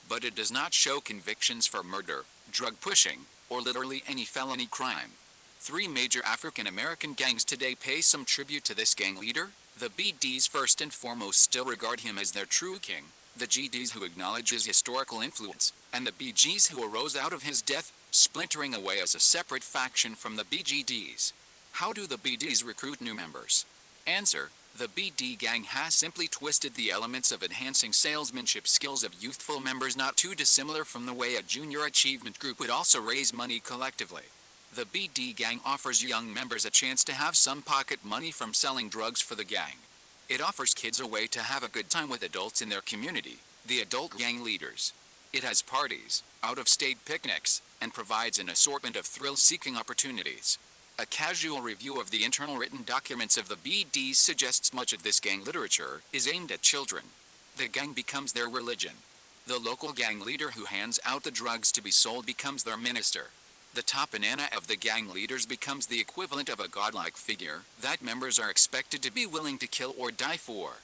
But it does not show convictions for murder, drug pushing, or literally any felony crime. 3 major African American gangs today pay some tribute to this gang leader. The BDs first and foremost still regard him as their true king, the GDs who acknowledge his historical influence, and the BGs who arose out of his death, splintering away as a separate faction from the BGDs. How do the BDs recruit new members? Answer. The BD gang has simply twisted the elements of enhancing salesmanship skills of youthful members not too dissimilar from the way a junior achievement group would also raise money collectively. The BD gang offers young members a chance to have some pocket money from selling drugs for the gang. It offers kids a way to have a good time with adults in their community, the adult gang leaders. It has parties, out-of-state picnics, and provides an assortment of thrill-seeking opportunities. A casual review of the internal written documents of the BDs suggests much of this gang literature is aimed at children. The gang becomes their religion. The local gang leader who hands out the drugs to be sold becomes their minister. The top banana of the gang leaders becomes the equivalent of a godlike figure that members are expected to be willing to kill or die for.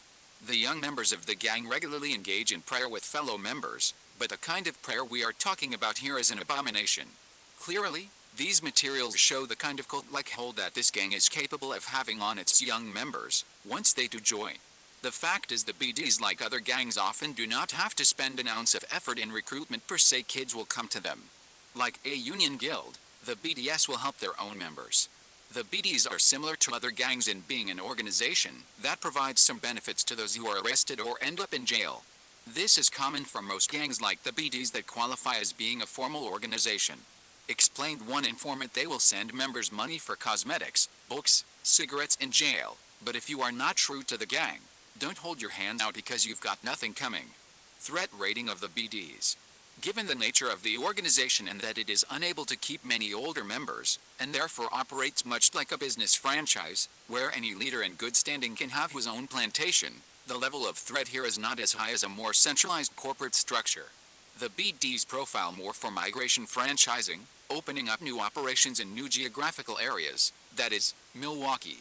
The young members of the gang regularly engage in prayer with fellow members, but the kind of prayer we are talking about here is an abomination. Clearly, these materials show the kind of cult-like hold that this gang is capable of having on its young members, once they do join. The fact is the BDs, like other gangs, often do not have to spend an ounce of effort in recruitment per se. Kids will come to them. Like a union guild, the BDS will help their own members. The BDs are similar to other gangs in being an organization that provides some benefits to those who are arrested or end up in jail. This is common for most gangs like the BDs that qualify as being a formal organization. Explained one informant they will send members money for cosmetics, books, cigarettes in jail, but if you are not true to the gang, don't hold your hands out because you've got nothing coming. Threat rating of the BDs. Given the nature of the organization and that it is unable to keep many older members, and therefore operates much like a business franchise, where any leader in good standing can have his own plantation, the level of threat here is not as high as a more centralized corporate structure. The BDs profile more for migration franchising, opening up new operations in new geographical areas, that is, Milwaukee.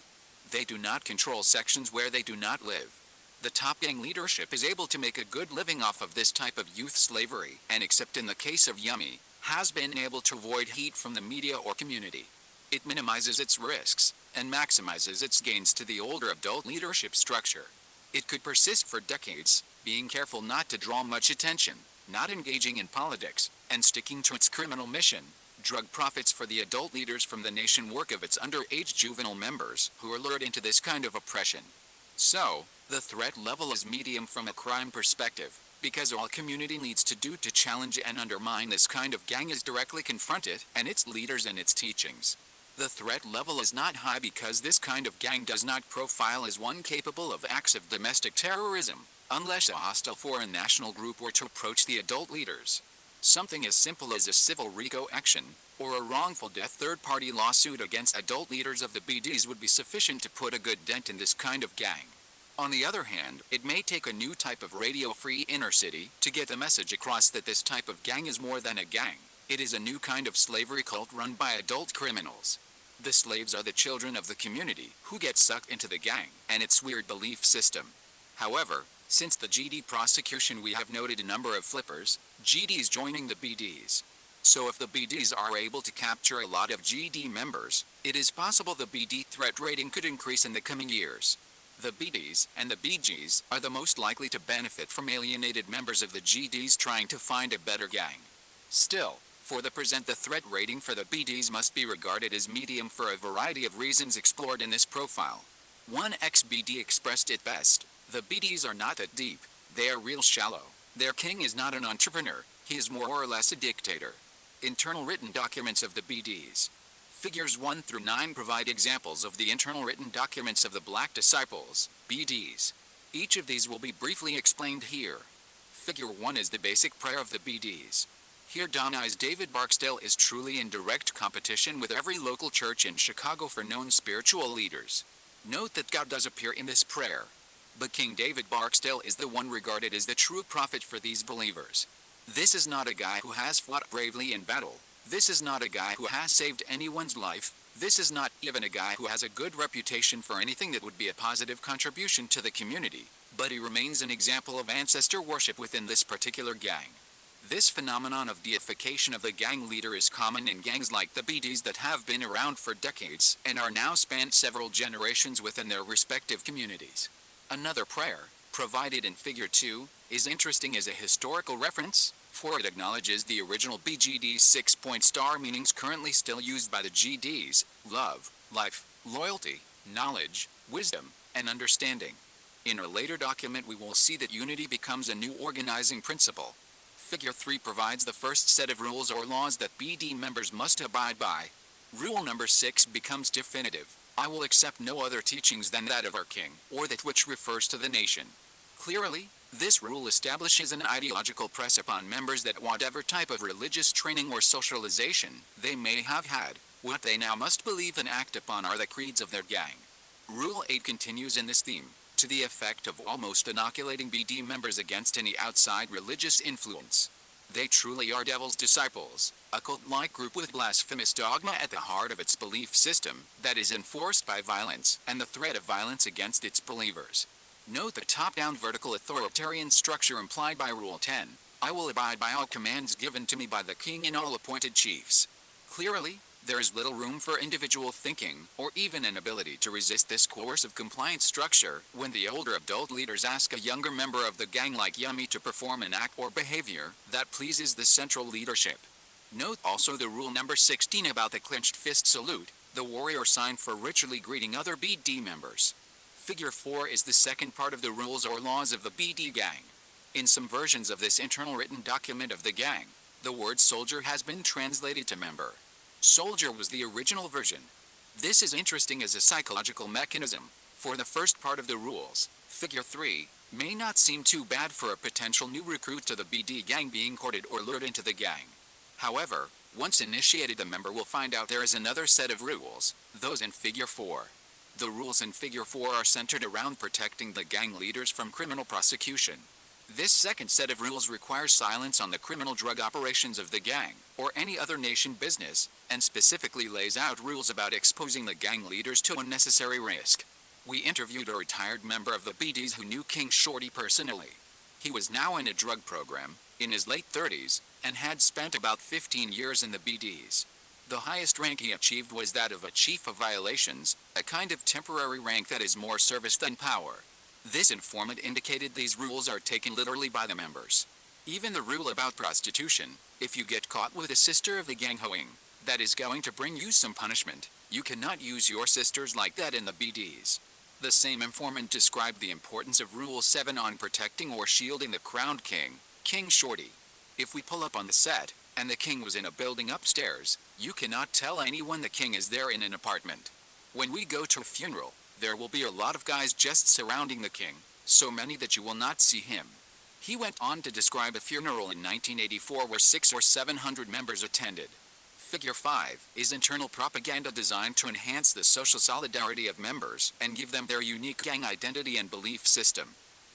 They do not control sections where they do not live. The top gang leadership is able to make a good living off of this type of youth slavery, and except in the case of Yummy, has been able to avoid heat from the media or community. It minimizes its risks, and maximizes its gains to the older adult leadership structure. It could persist for decades, being careful not to draw much attention, not engaging in politics, and sticking to its criminal mission. Drug profits for the adult leaders from the nation work of its underage juvenile members who are lured into this kind of oppression. So, the threat level is medium from a crime perspective, because all community needs to do to challenge and undermine this kind of gang is directly confront it and its leaders and its teachings. The threat level is not high because this kind of gang does not profile as one capable of acts of domestic terrorism, unless a hostile foreign national group were to approach the adult leaders. Something as simple as a civil RICO action, or a wrongful death third-party lawsuit against adult leaders of the BDs would be sufficient to put a good dent in this kind of gang. On the other hand, it may take a new type of radio-free inner city to get the message across that this type of gang is more than a gang. It is a new kind of slavery cult run by adult criminals. The slaves are the children of the community who get sucked into the gang and its weird belief system. However, since the GD prosecution, we have noted a number of flippers, GDs joining the BDs. So if the BDs are able to capture a lot of GD members, it is possible the BD threat rating could increase in the coming years. The BDs and the BGs are the most likely to benefit from alienated members of the GDs trying to find a better gang. Still, for the present, the threat rating for the BDs must be regarded as medium for a variety of reasons explored in this profile. One ex-BD expressed it best: the BDs are not that deep, they are real shallow. Their king is not an entrepreneur, he is more or less a dictator. Internal written documents of the BDs. Figures 1 through 9 provide examples of the internal written documents of the Black Disciples, BDs. Each of these will be briefly explained here. Figure 1 is the basic prayer of the BDs. Here Donai's David Barksdale is truly in direct competition with every local church in Chicago for known spiritual leaders. Note that God does appear in this prayer. But King David Barksdale is the one regarded as the true prophet for these believers. This is not a guy who has fought bravely in battle. This is not a guy who has saved anyone's life. This is not even a guy who has a good reputation for anything that would be a positive contribution to the community, but he remains an example of ancestor worship within this particular gang. This phenomenon of deification of the gang leader is common in gangs like the BDs that have been around for decades and are now spanned several generations within their respective communities. Another prayer, provided in Figure 2, is interesting as a historical reference, for it acknowledges the original BGD's 6-point star meanings currently still used by the GDs: love, life, loyalty, knowledge, wisdom, and understanding. In a later document we will see that unity becomes a new organizing principle. Figure 3 provides the first set of rules or laws that BD members must abide by. Rule number 6 becomes definitive: I will accept no other teachings than that of our king, or that which refers to the nation. Clearly, this rule establishes an ideological press upon members that whatever type of religious training or socialization they may have had, what they now must believe and act upon are the creeds of their gang. Rule 8 continues in this theme, to the effect of almost inoculating BD members against any outside religious influence. They truly are Devil's Disciples, a cult-like group with blasphemous dogma at the heart of its belief system that is enforced by violence and the threat of violence against its believers. Note the top-down vertical authoritarian structure implied by Rule 10. I will abide by all commands given to me by the king and all appointed chiefs. Clearly, there is little room for individual thinking, or even an ability to resist this coercive compliance structure when the older adult leaders ask a younger member of the gang like Yummy to perform an act or behavior that pleases the central leadership. Note also the rule number 16 about the clenched fist salute, the warrior sign for ritually greeting other BD members. Figure 4 is the second part of the rules or laws of the BD gang. In some versions of this internal written document of the gang, the word soldier has been translated to member. Soldier was the original version. This is interesting as a psychological mechanism. For the first part of the rules, Figure 3, may not seem too bad for a potential new recruit to the BD gang being courted or lured into the gang. However, once initiated, the member will find out there is another set of rules, those in Figure 4. The rules in Figure 4 are centered around protecting the gang leaders from criminal prosecution. This second set of rules requires silence on the criminal drug operations of the gang, or any other nation business, and specifically lays out rules about exposing the gang leaders to unnecessary risk. We interviewed a retired member of the BDs who knew King Shorty personally. He was now in a drug program, in his late 30s, and had spent about 15 years in the BDs. The highest rank he achieved was that of a chief of violations, a kind of temporary rank that is more service than power. This informant indicated these rules are taken literally by the members. Even the rule about prostitution, if you get caught with a sister of the gang hoeing, that is going to bring you some punishment. You cannot use your sisters like that in the BDs. The same informant described the importance of Rule 7 on protecting or shielding the crowned king, King Shorty. If we pull up on the set, and the king was in a building upstairs, you cannot tell anyone the king is there in an apartment. When we go to a funeral, there will be a lot of guys just surrounding the king, so many that you will not see him. He went on to describe a funeral in 1984 where 600 or 700 members attended. Figure 5 is internal propaganda designed to enhance the social solidarity of members and give them their unique gang identity and belief system.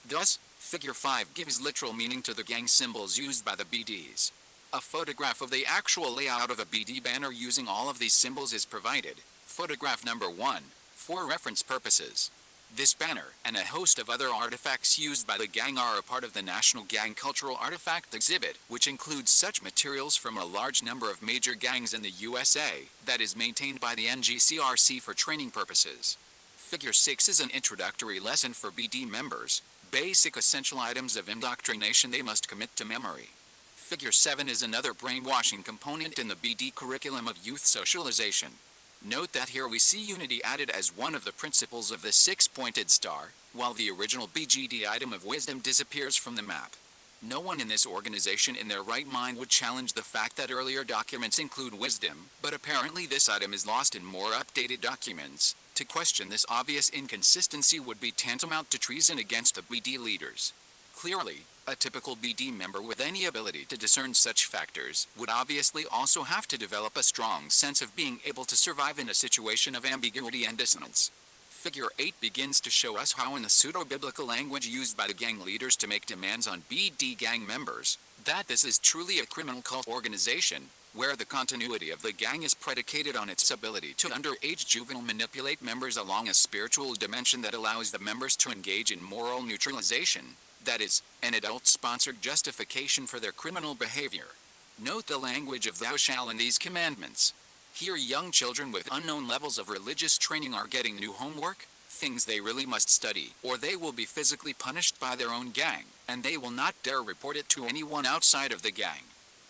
Thus, Figure 5 gives literal meaning to the gang symbols used by the BDs. A photograph of the actual layout of a BD banner using all of these symbols is provided. Photograph number 1, for reference purposes. This banner, and a host of other artifacts used by the gang are a part of the National Gang Cultural Artifact Exhibit, which includes such materials from a large number of major gangs in the USA, that is maintained by the NGCRC for training purposes. Figure 6 is an introductory lesson for BD members, basic essential items of indoctrination they must commit to memory. Figure 7 is another brainwashing component in the BD curriculum of youth socialization. Note that here we see unity added as one of the principles of the six-pointed star, while the original BGD item of wisdom disappears from the map. No one in this organization in their right mind would challenge the fact that earlier documents include wisdom, but apparently this item is lost in more updated documents. To question this obvious inconsistency would be tantamount to treason against the BD leaders. Clearly, a typical BD member with any ability to discern such factors would obviously also have to develop a strong sense of being able to survive in a situation of ambiguity and dissonance. Figure 8 begins to show us how in the pseudo-biblical language used by the gang leaders to make demands on BD gang members, that this is truly a criminal cult organization, where the continuity of the gang is predicated on its ability to underage juvenile manipulate members along a spiritual dimension that allows the members to engage in moral neutralization. That is, an adult-sponsored justification for their criminal behavior. Note the language of thou shalt in these commandments. Here young children with unknown levels of religious training are getting new homework, things they really must study, or they will be physically punished by their own gang, and they will not dare report it to anyone outside of the gang.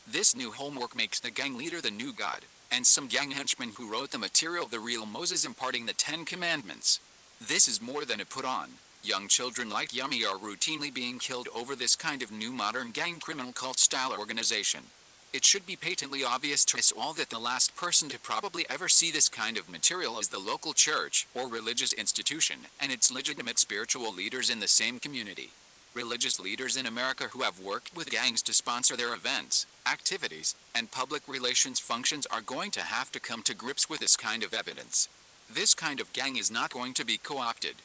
This new homework makes the gang leader the new God, and some gang henchmen who wrote the material the real Moses imparting the 10 Commandments. This is more than a put-on. Young children like Yummy are routinely being killed over this kind of new modern gang criminal cult-style organization. It should be patently obvious to us all that the last person to probably ever see this kind of material is the local church or religious institution and its legitimate spiritual leaders in the same community. Religious leaders in America who have worked with gangs to sponsor their events, activities, and public relations functions are going to have to come to grips with this kind of evidence. This kind of gang is not going to be co-opted.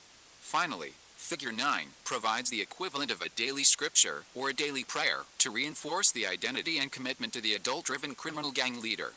Finally, Figure 9 provides the equivalent of a daily scripture or a daily prayer to reinforce the identity and commitment to the adult-driven criminal gang leader.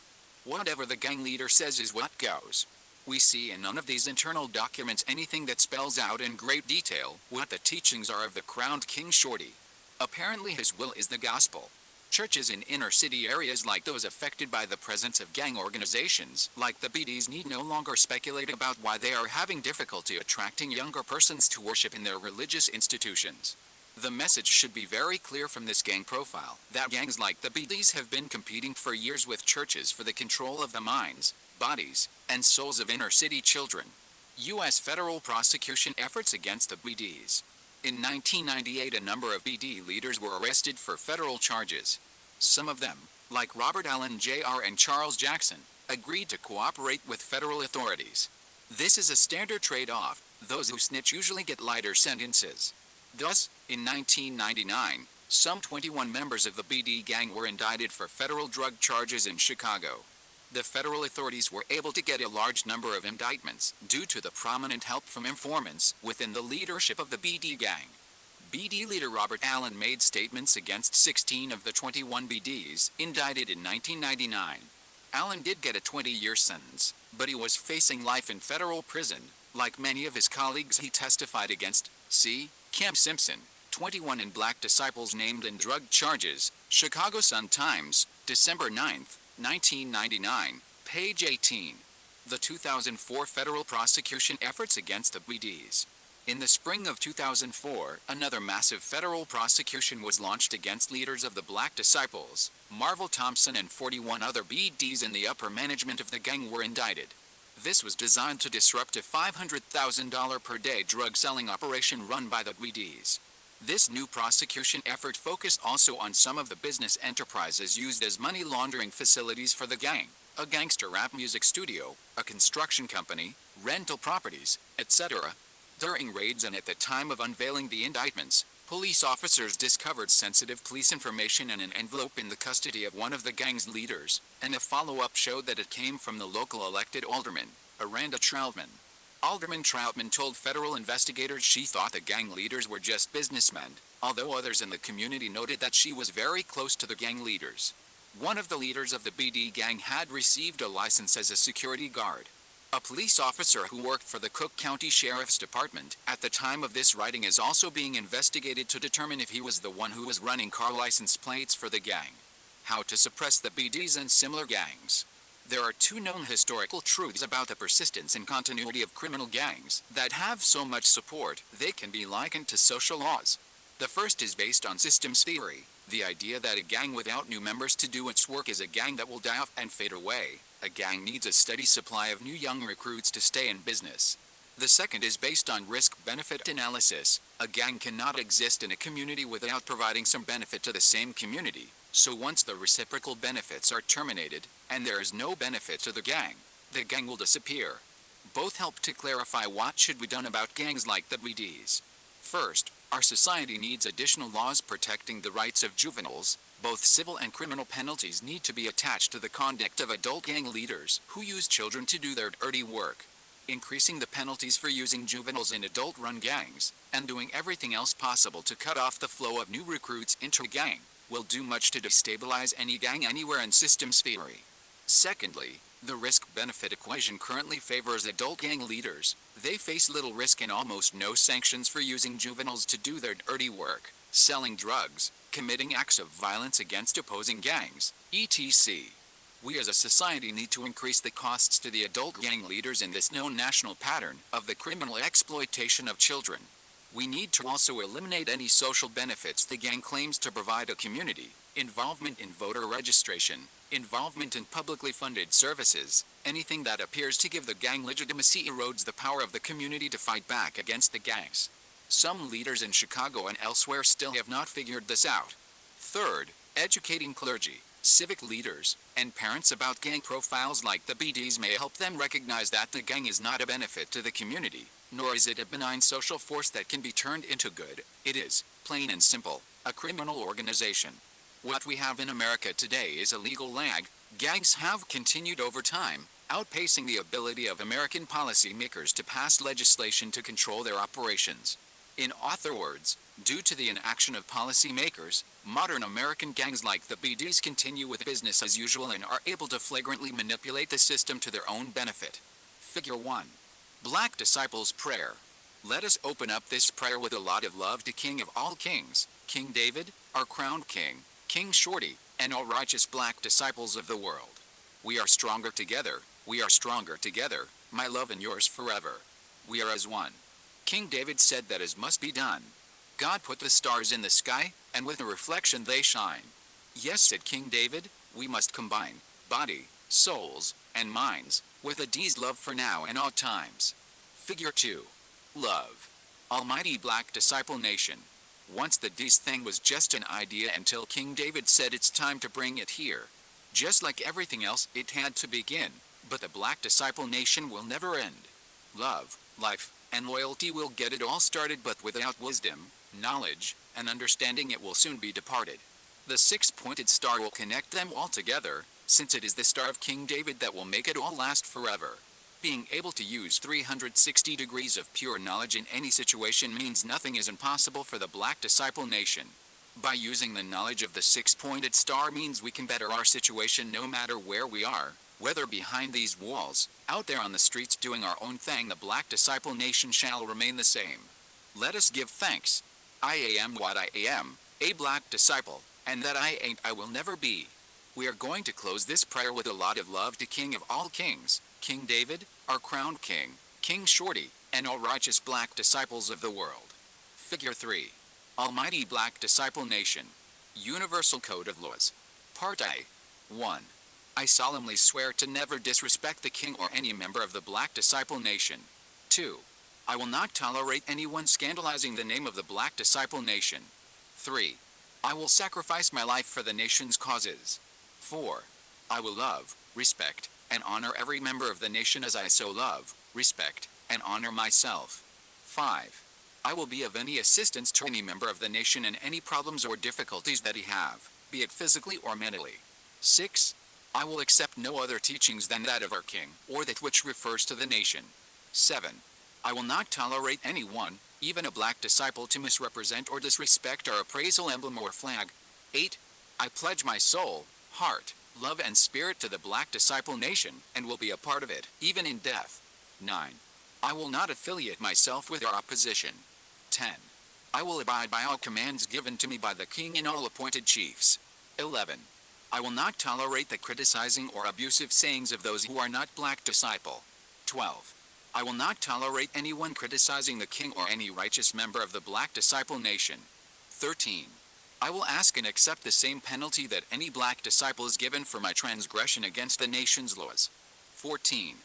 Whatever the gang leader says is what goes. We see in none of these internal documents anything that spells out in great detail what the teachings are of the crowned King Shorty. Apparently his will is the gospel. Churches in inner-city areas like those affected by the presence of gang organizations, like the BDs, need no longer speculate about why they are having difficulty attracting younger persons to worship in their religious institutions. The message should be very clear from this gang profile, that gangs like the BDs have been competing for years with churches for the control of the minds, bodies, and souls of inner-city children. U.S. federal prosecution efforts against the BDs. In 1998, a number of BD leaders were arrested for federal charges. Some of them, like Robert Allen Jr. and Charles Jackson, agreed to cooperate with federal authorities. This is a standard trade-off. Those who snitch usually get lighter sentences. Thus, in 1999, some 21 members of the BD gang were indicted for federal drug charges in Chicago. The federal authorities were able to get a large number of indictments due to the prominent help from informants within the leadership of the BD gang. BD leader Robert Allen made statements against 16 of the 21 BDs indicted in 1999. Allen did get a 20-year sentence, but he was facing life in federal prison. Like many of his colleagues he testified against. See, Cam Simpson, 21 and Black Disciples named in drug charges, Chicago Sun-Times, December 9, 1999, page 18. The 2004 federal prosecution efforts against the BDs. In the spring of 2004, another massive federal prosecution was launched against leaders of the Black Disciples. Marvel Thompson and 41 other BDs in the upper management of the gang were indicted. This was designed to disrupt a $500,000 per day drug selling operation run by the BDs. This new prosecution effort focused also on some of the business enterprises used as money laundering facilities for the gang: a gangster rap music studio, a construction company, rental properties, etc. During raids and at the time of unveiling the indictments, police officers discovered sensitive police information in an envelope in the custody of one of the gang's leaders, and a follow-up showed that it came from the local elected alderman, Aranda Troutman. Alderman Troutman told federal investigators she thought the gang leaders were just businessmen, although others in the community noted that she was very close to the gang leaders. One of the leaders of the BD gang had received a license as a security guard. A police officer who worked for the Cook County Sheriff's Department at the time of this writing is also being investigated to determine if he was the one who was running car license plates for the gang. How to suppress the BDs and similar gangs. There are two known historical truths about the persistence and continuity of criminal gangs that have so much support they can be likened to social laws. The first is based on systems theory, the idea that a gang without new members to do its work is a gang that will die off and fade away. A gang needs a steady supply of new young recruits to stay in business. The second is based on risk-benefit analysis. A gang cannot exist in a community without providing some benefit to the same community. So once the reciprocal benefits are terminated, and there is no benefit to the gang will disappear. Both help to clarify what should be done about gangs like the BDs. First, our society needs additional laws protecting the rights of juveniles. Both civil and criminal penalties need to be attached to the conduct of adult gang leaders who use children to do their dirty work. Increasing the penalties for using juveniles in adult-run gangs, and doing everything else possible to cut off the flow of new recruits into a gang, will do much to destabilize any gang anywhere in systems theory. Secondly, the risk-benefit equation currently favors adult gang leaders. They face little risk and almost no sanctions for using juveniles to do their dirty work, selling drugs, committing acts of violence against opposing gangs, etc. We as a society need to increase the costs to the adult gang leaders in this known national pattern of the criminal exploitation of children. We need to also eliminate any social benefits the gang claims to provide a community: involvement in voter registration, involvement in publicly funded services. Anything that appears to give the gang legitimacy erodes the power of the community to fight back against the gangs. Some leaders in Chicago and elsewhere still have not figured this out. Third, educating clergy, civic leaders, and parents about gang profiles like the BDs may help them recognize that the gang is not a benefit to the community, nor is it a benign social force that can be turned into good. It is, plain and simple, a criminal organization. What we have in America today is a legal lag. Gangs have continued over time, outpacing the ability of American policymakers to pass legislation to control their operations. In other words, due to the inaction of policymakers, modern American gangs like the BDs continue with business as usual and are able to flagrantly manipulate the system to their own benefit. Figure 1. Black Disciples Prayer. Let us open up this prayer with a lot of love to King of all kings, King David, our crowned king, King Shorty, and all righteous black disciples of the world. We are stronger together, we are stronger together, my love and yours forever. We are as one. King David said that as must be done. God put the stars in the sky, and with a reflection they shine. Yes, said King David, we must combine body, souls, and minds, with a D's love for now and all times. Figure 2. Love. Almighty Black Disciple Nation. Once the D's thing was just an idea until King David said it's time to bring it here. Just like everything else, it had to begin, but the Black Disciple Nation will never end. Love, life, and loyalty will get it all started, but without wisdom, knowledge, and understanding it will soon be departed. The six-pointed star will connect them all together, since it is the star of King David that will make it all last forever. Being able to use 360 degrees of pure knowledge in any situation means nothing is impossible for the Black Disciple Nation. By using the knowledge of the six-pointed star means we can better our situation no matter where we are, whether behind these walls, out there on the streets doing our own thing. The Black Disciple Nation shall remain the same. Let us give thanks. I am what I am, a Black Disciple, and that I ain't I will never be. We are going to close this prayer with a lot of love to King of all kings, King David, our crowned king, King Shorty, and all righteous Black disciples of the world. Figure 3. Almighty Black Disciple Nation. Universal Code of Laws. Part A. 1. I solemnly swear to never disrespect the king or any member of the Black Disciple Nation. 2. I will not tolerate anyone scandalizing the name of the Black Disciple Nation. 3. I will sacrifice my life for the nation's causes. 4. I will love, respect, and honor every member of the nation as I so love, respect, and honor myself. 5. I will be of any assistance to any member of the nation in any problems or difficulties that he have, be it physically or mentally. 6. I will accept no other teachings than that of our king, or that which refers to the nation. 7. I will not tolerate anyone, even a Black disciple, to misrepresent or disrespect our appraisal emblem or flag. 8. I pledge my soul, heart, love and spirit to the Black Disciple Nation, and will be a part of it, even in death. 9. I will not affiliate myself with our opposition. 10. I will abide by all commands given to me by the king and all appointed chiefs. 11. I will not tolerate the criticizing or abusive sayings of those who are not Black disciple. 12. I will not tolerate anyone criticizing the king or any righteous member of the Black Disciple Nation. 13. I will ask and accept the same penalty that any Black disciple is given for my transgression against the nation's laws. 14.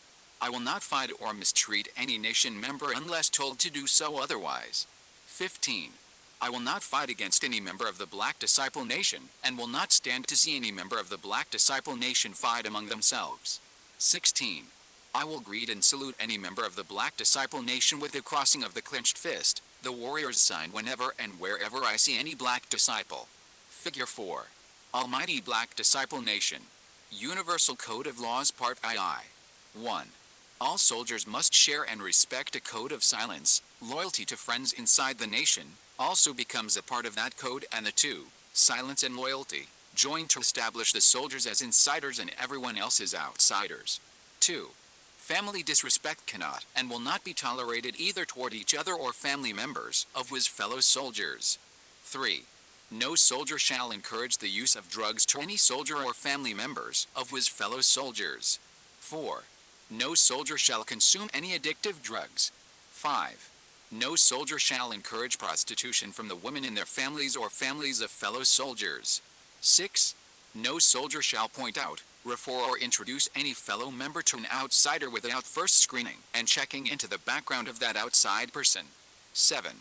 I will not fight or mistreat any nation member unless told to do so otherwise. 15. I will not fight against any member of the Black Disciple Nation, and will not stand to see any member of the Black Disciple Nation fight among themselves. 16. I will greet and salute any member of the Black Disciple Nation with the crossing of the clenched fist, the warrior's sign, whenever and wherever I see any Black disciple. Figure 4. Almighty Black Disciple Nation. Universal Code of Laws Part II. 1. All soldiers must share and respect a code of silence. Loyalty to friends inside the nation also becomes a part of that code, and the two, silence and loyalty, join to establish the soldiers as insiders and everyone else as outsiders. 2. Family disrespect cannot and will not be tolerated either toward each other or family members of his fellow soldiers. 3. No soldier shall encourage the use of drugs to any soldier or family members of his fellow soldiers. 4. No soldier shall consume any addictive drugs. 5. No soldier shall encourage prostitution from the women in their families or families of fellow soldiers. 6. No soldier shall point out, refer or introduce any fellow member to an outsider without first screening and checking into the background of that outside person. 7.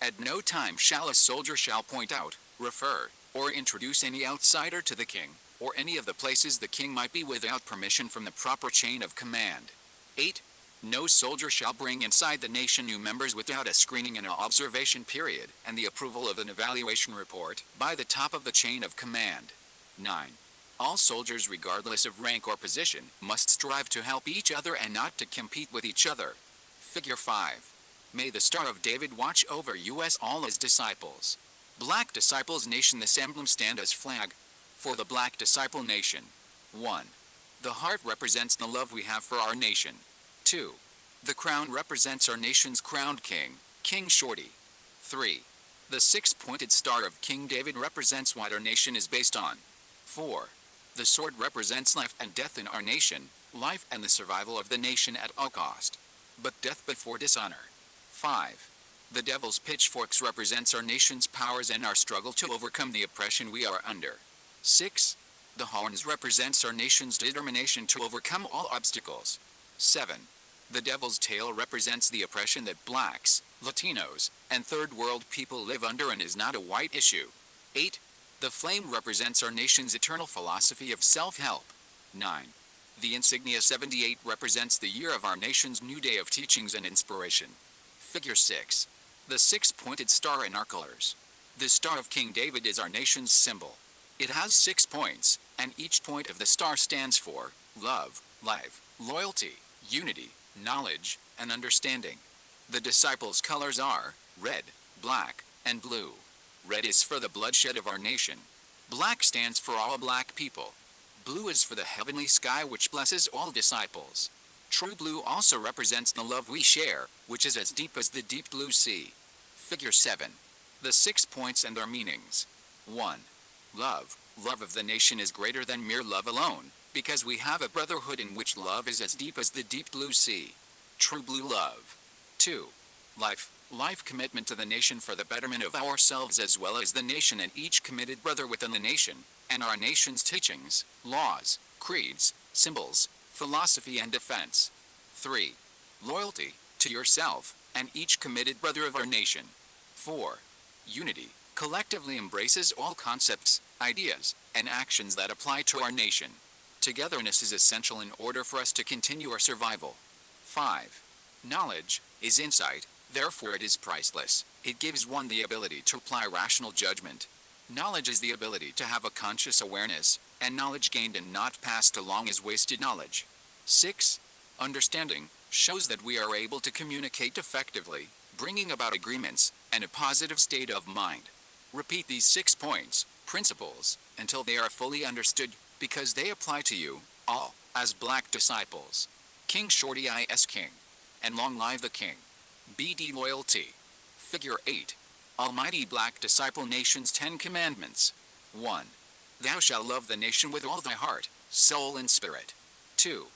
At no time shall a soldier shall point out, refer, or introduce any outsider to the king, or any of the places the king might be without permission from the proper chain of command. 8. No soldier shall bring inside the nation new members without a screening and an observation period and the approval of an evaluation report by the top of the chain of command. 9. All soldiers, regardless of rank or position, must strive to help each other and not to compete with each other. Figure 5. May the Star of David watch over us all as disciples. Black Disciples Nation. This emblem stand as flag for the Black Disciple Nation. 1. The heart represents the love we have for our nation. 2. The crown represents our nation's crowned king, King Shorty. 3. The six-pointed star of King David represents what our nation is based on. 4. The sword represents life and death in our nation, life and the survival of the nation at all cost, but death before dishonor. 5. The devil's pitchforks represents our nation's powers and our struggle to overcome the oppression we are under. 6. The horns represents our nation's determination to overcome all obstacles. 7. The devil's tail represents the oppression that blacks, Latinos, and third world people live under and is not a white issue. 8. The flame represents our nation's eternal philosophy of self-help. 9. The insignia 78 represents the year of our nation's new day of teachings and inspiration. Figure 6. The six-pointed star in our colors. The Star of King David is our nation's symbol. It has 6 points, and each point of the star stands for love, life, loyalty, unity, knowledge, and understanding. The disciples' colors are red, black, and blue. Red is for the bloodshed of our nation. Black stands for all black people. Blue is for the heavenly sky which blesses all disciples. True blue also represents the love we share, which is as deep as the deep blue sea. Figure 7. The 6 points and their meanings. 1. Love. Love of the nation is greater than mere love alone, because we have a brotherhood in which love is as deep as the deep blue sea. True blue love. 2. Life. Life commitment to the nation for the betterment of ourselves as well as the nation and each committed brother within the nation, and our nation's teachings, laws, creeds, symbols, philosophy and defense. 3. Loyalty, to yourself, and each committed brother of our nation. 4. Unity, collectively embraces all concepts, ideas, and actions that apply to our nation. Togetherness is essential in order for us to continue our survival. 5. Knowledge is insight, therefore it is priceless. It gives one the ability to apply rational judgment. Knowledge is the ability to have a conscious awareness, and knowledge gained and not passed along is wasted knowledge. 6. Understanding shows that we are able to communicate effectively, bringing about agreements and a positive state of mind. Repeat these 6 points, principles, until they are fully understood, because they apply to you, all, as black disciples. King Shorty is King. And long live the King. BD Loyalty. Figure 8. Almighty Black Disciple Nation's 10 Commandments. 1. Thou shalt love the nation with all thy heart, soul and spirit. 2.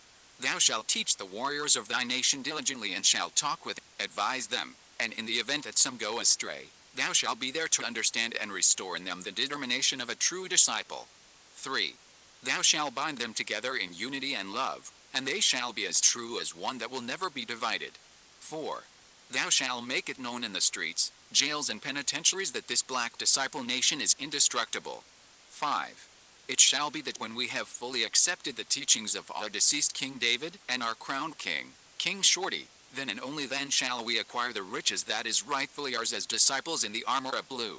Thou shalt teach the warriors of thy nation diligently and shalt talk with, advise them, and in the event that some go astray, thou shalt be there to understand and restore in them the determination of a true disciple. 3. Thou shalt bind them together in unity and love, and they shall be as true as one that will never be divided. 4. Thou shalt make it known in the streets, jails and penitentiaries that this black disciple nation is indestructible. 5. It shall be that when we have fully accepted the teachings of our deceased King David and our crowned king, King Shorty, then and only then shall we acquire the riches that is rightfully ours as disciples in the armor of blue.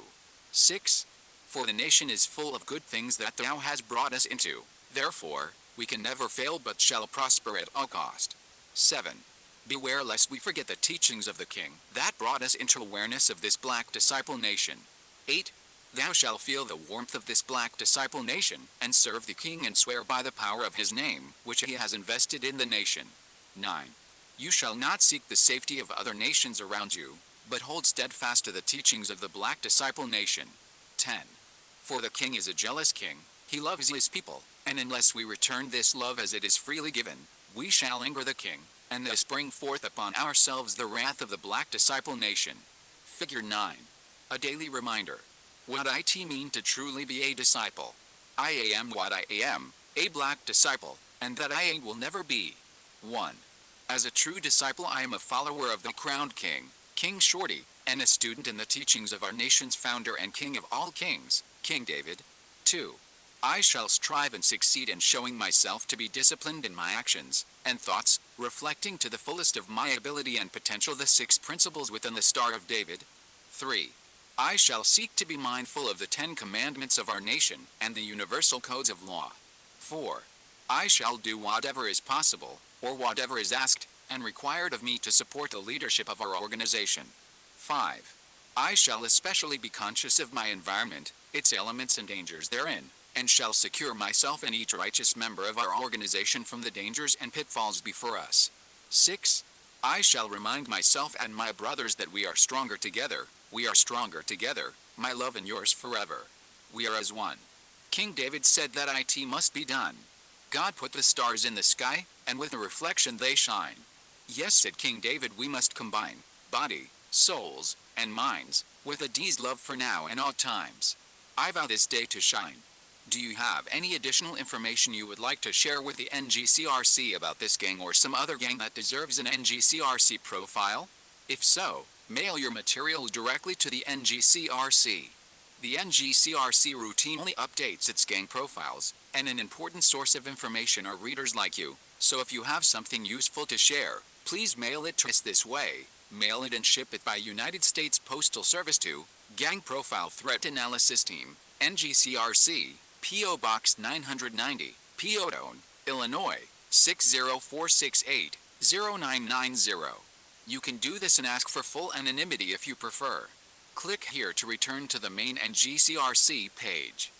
6. For the nation is full of good things that thou hast brought us into, therefore, we can never fail but shall prosper at all cost. 7. Beware lest we forget the teachings of the King that brought us into awareness of this black disciple nation. 8. Thou shalt feel the warmth of this black disciple nation, and serve the King and swear by the power of his name, which he has invested in the nation. 9. You shall not seek the safety of other nations around you, but hold steadfast to the teachings of the black disciple nation. 10. For the King is a jealous King, he loves his people, and unless we return this love as it is freely given, we shall anger the King, and thus bring forth upon ourselves the wrath of the black disciple nation. Figure 9. A daily reminder. What it mean to truly be a disciple. I am what I am, a black disciple, and that I will never be. 1. As a true disciple I am a follower of the crowned King, King Shorty, and a student in the teachings of our nation's founder and King of all kings, King David. 2. I shall strive and succeed in showing myself to be disciplined in my actions and thoughts, reflecting to the fullest of my ability and potential the 6 principles within the Star of David. 3. I shall seek to be mindful of the 10 commandments of our nation and the universal codes of law. 4. I shall do whatever is possible, or whatever is asked and required of me to support the leadership of our organization. 5. I shall especially be conscious of my environment, its elements and dangers therein, and shall secure myself and each righteous member of our organization from the dangers and pitfalls before us. 6. I shall remind myself and my brothers that we are stronger together, my love and yours forever. We are as one. King David said that it must be done. God put the stars in the sky, and with a reflection they shine. Yes, said King David, we must combine body, souls, and minds, with a D's love for now and all times. I vow this day to shine. Do you have any additional information you would like to share with the NGCRC about this gang or some other gang that deserves an NGCRC profile? If so, mail your material directly to the NGCRC. The NGCRC routinely updates its gang profiles, and an important source of information are readers like you, so if you have something useful to share, please mail it to us this way. Mail it and ship it by United States Postal Service to Gang Profile Threat Analysis Team, NGCRC, P.O. Box 990, Peotone, Illinois, 60468, 0990. You can do this and ask for full anonymity if you prefer. Click here to return to the main NGCRC page.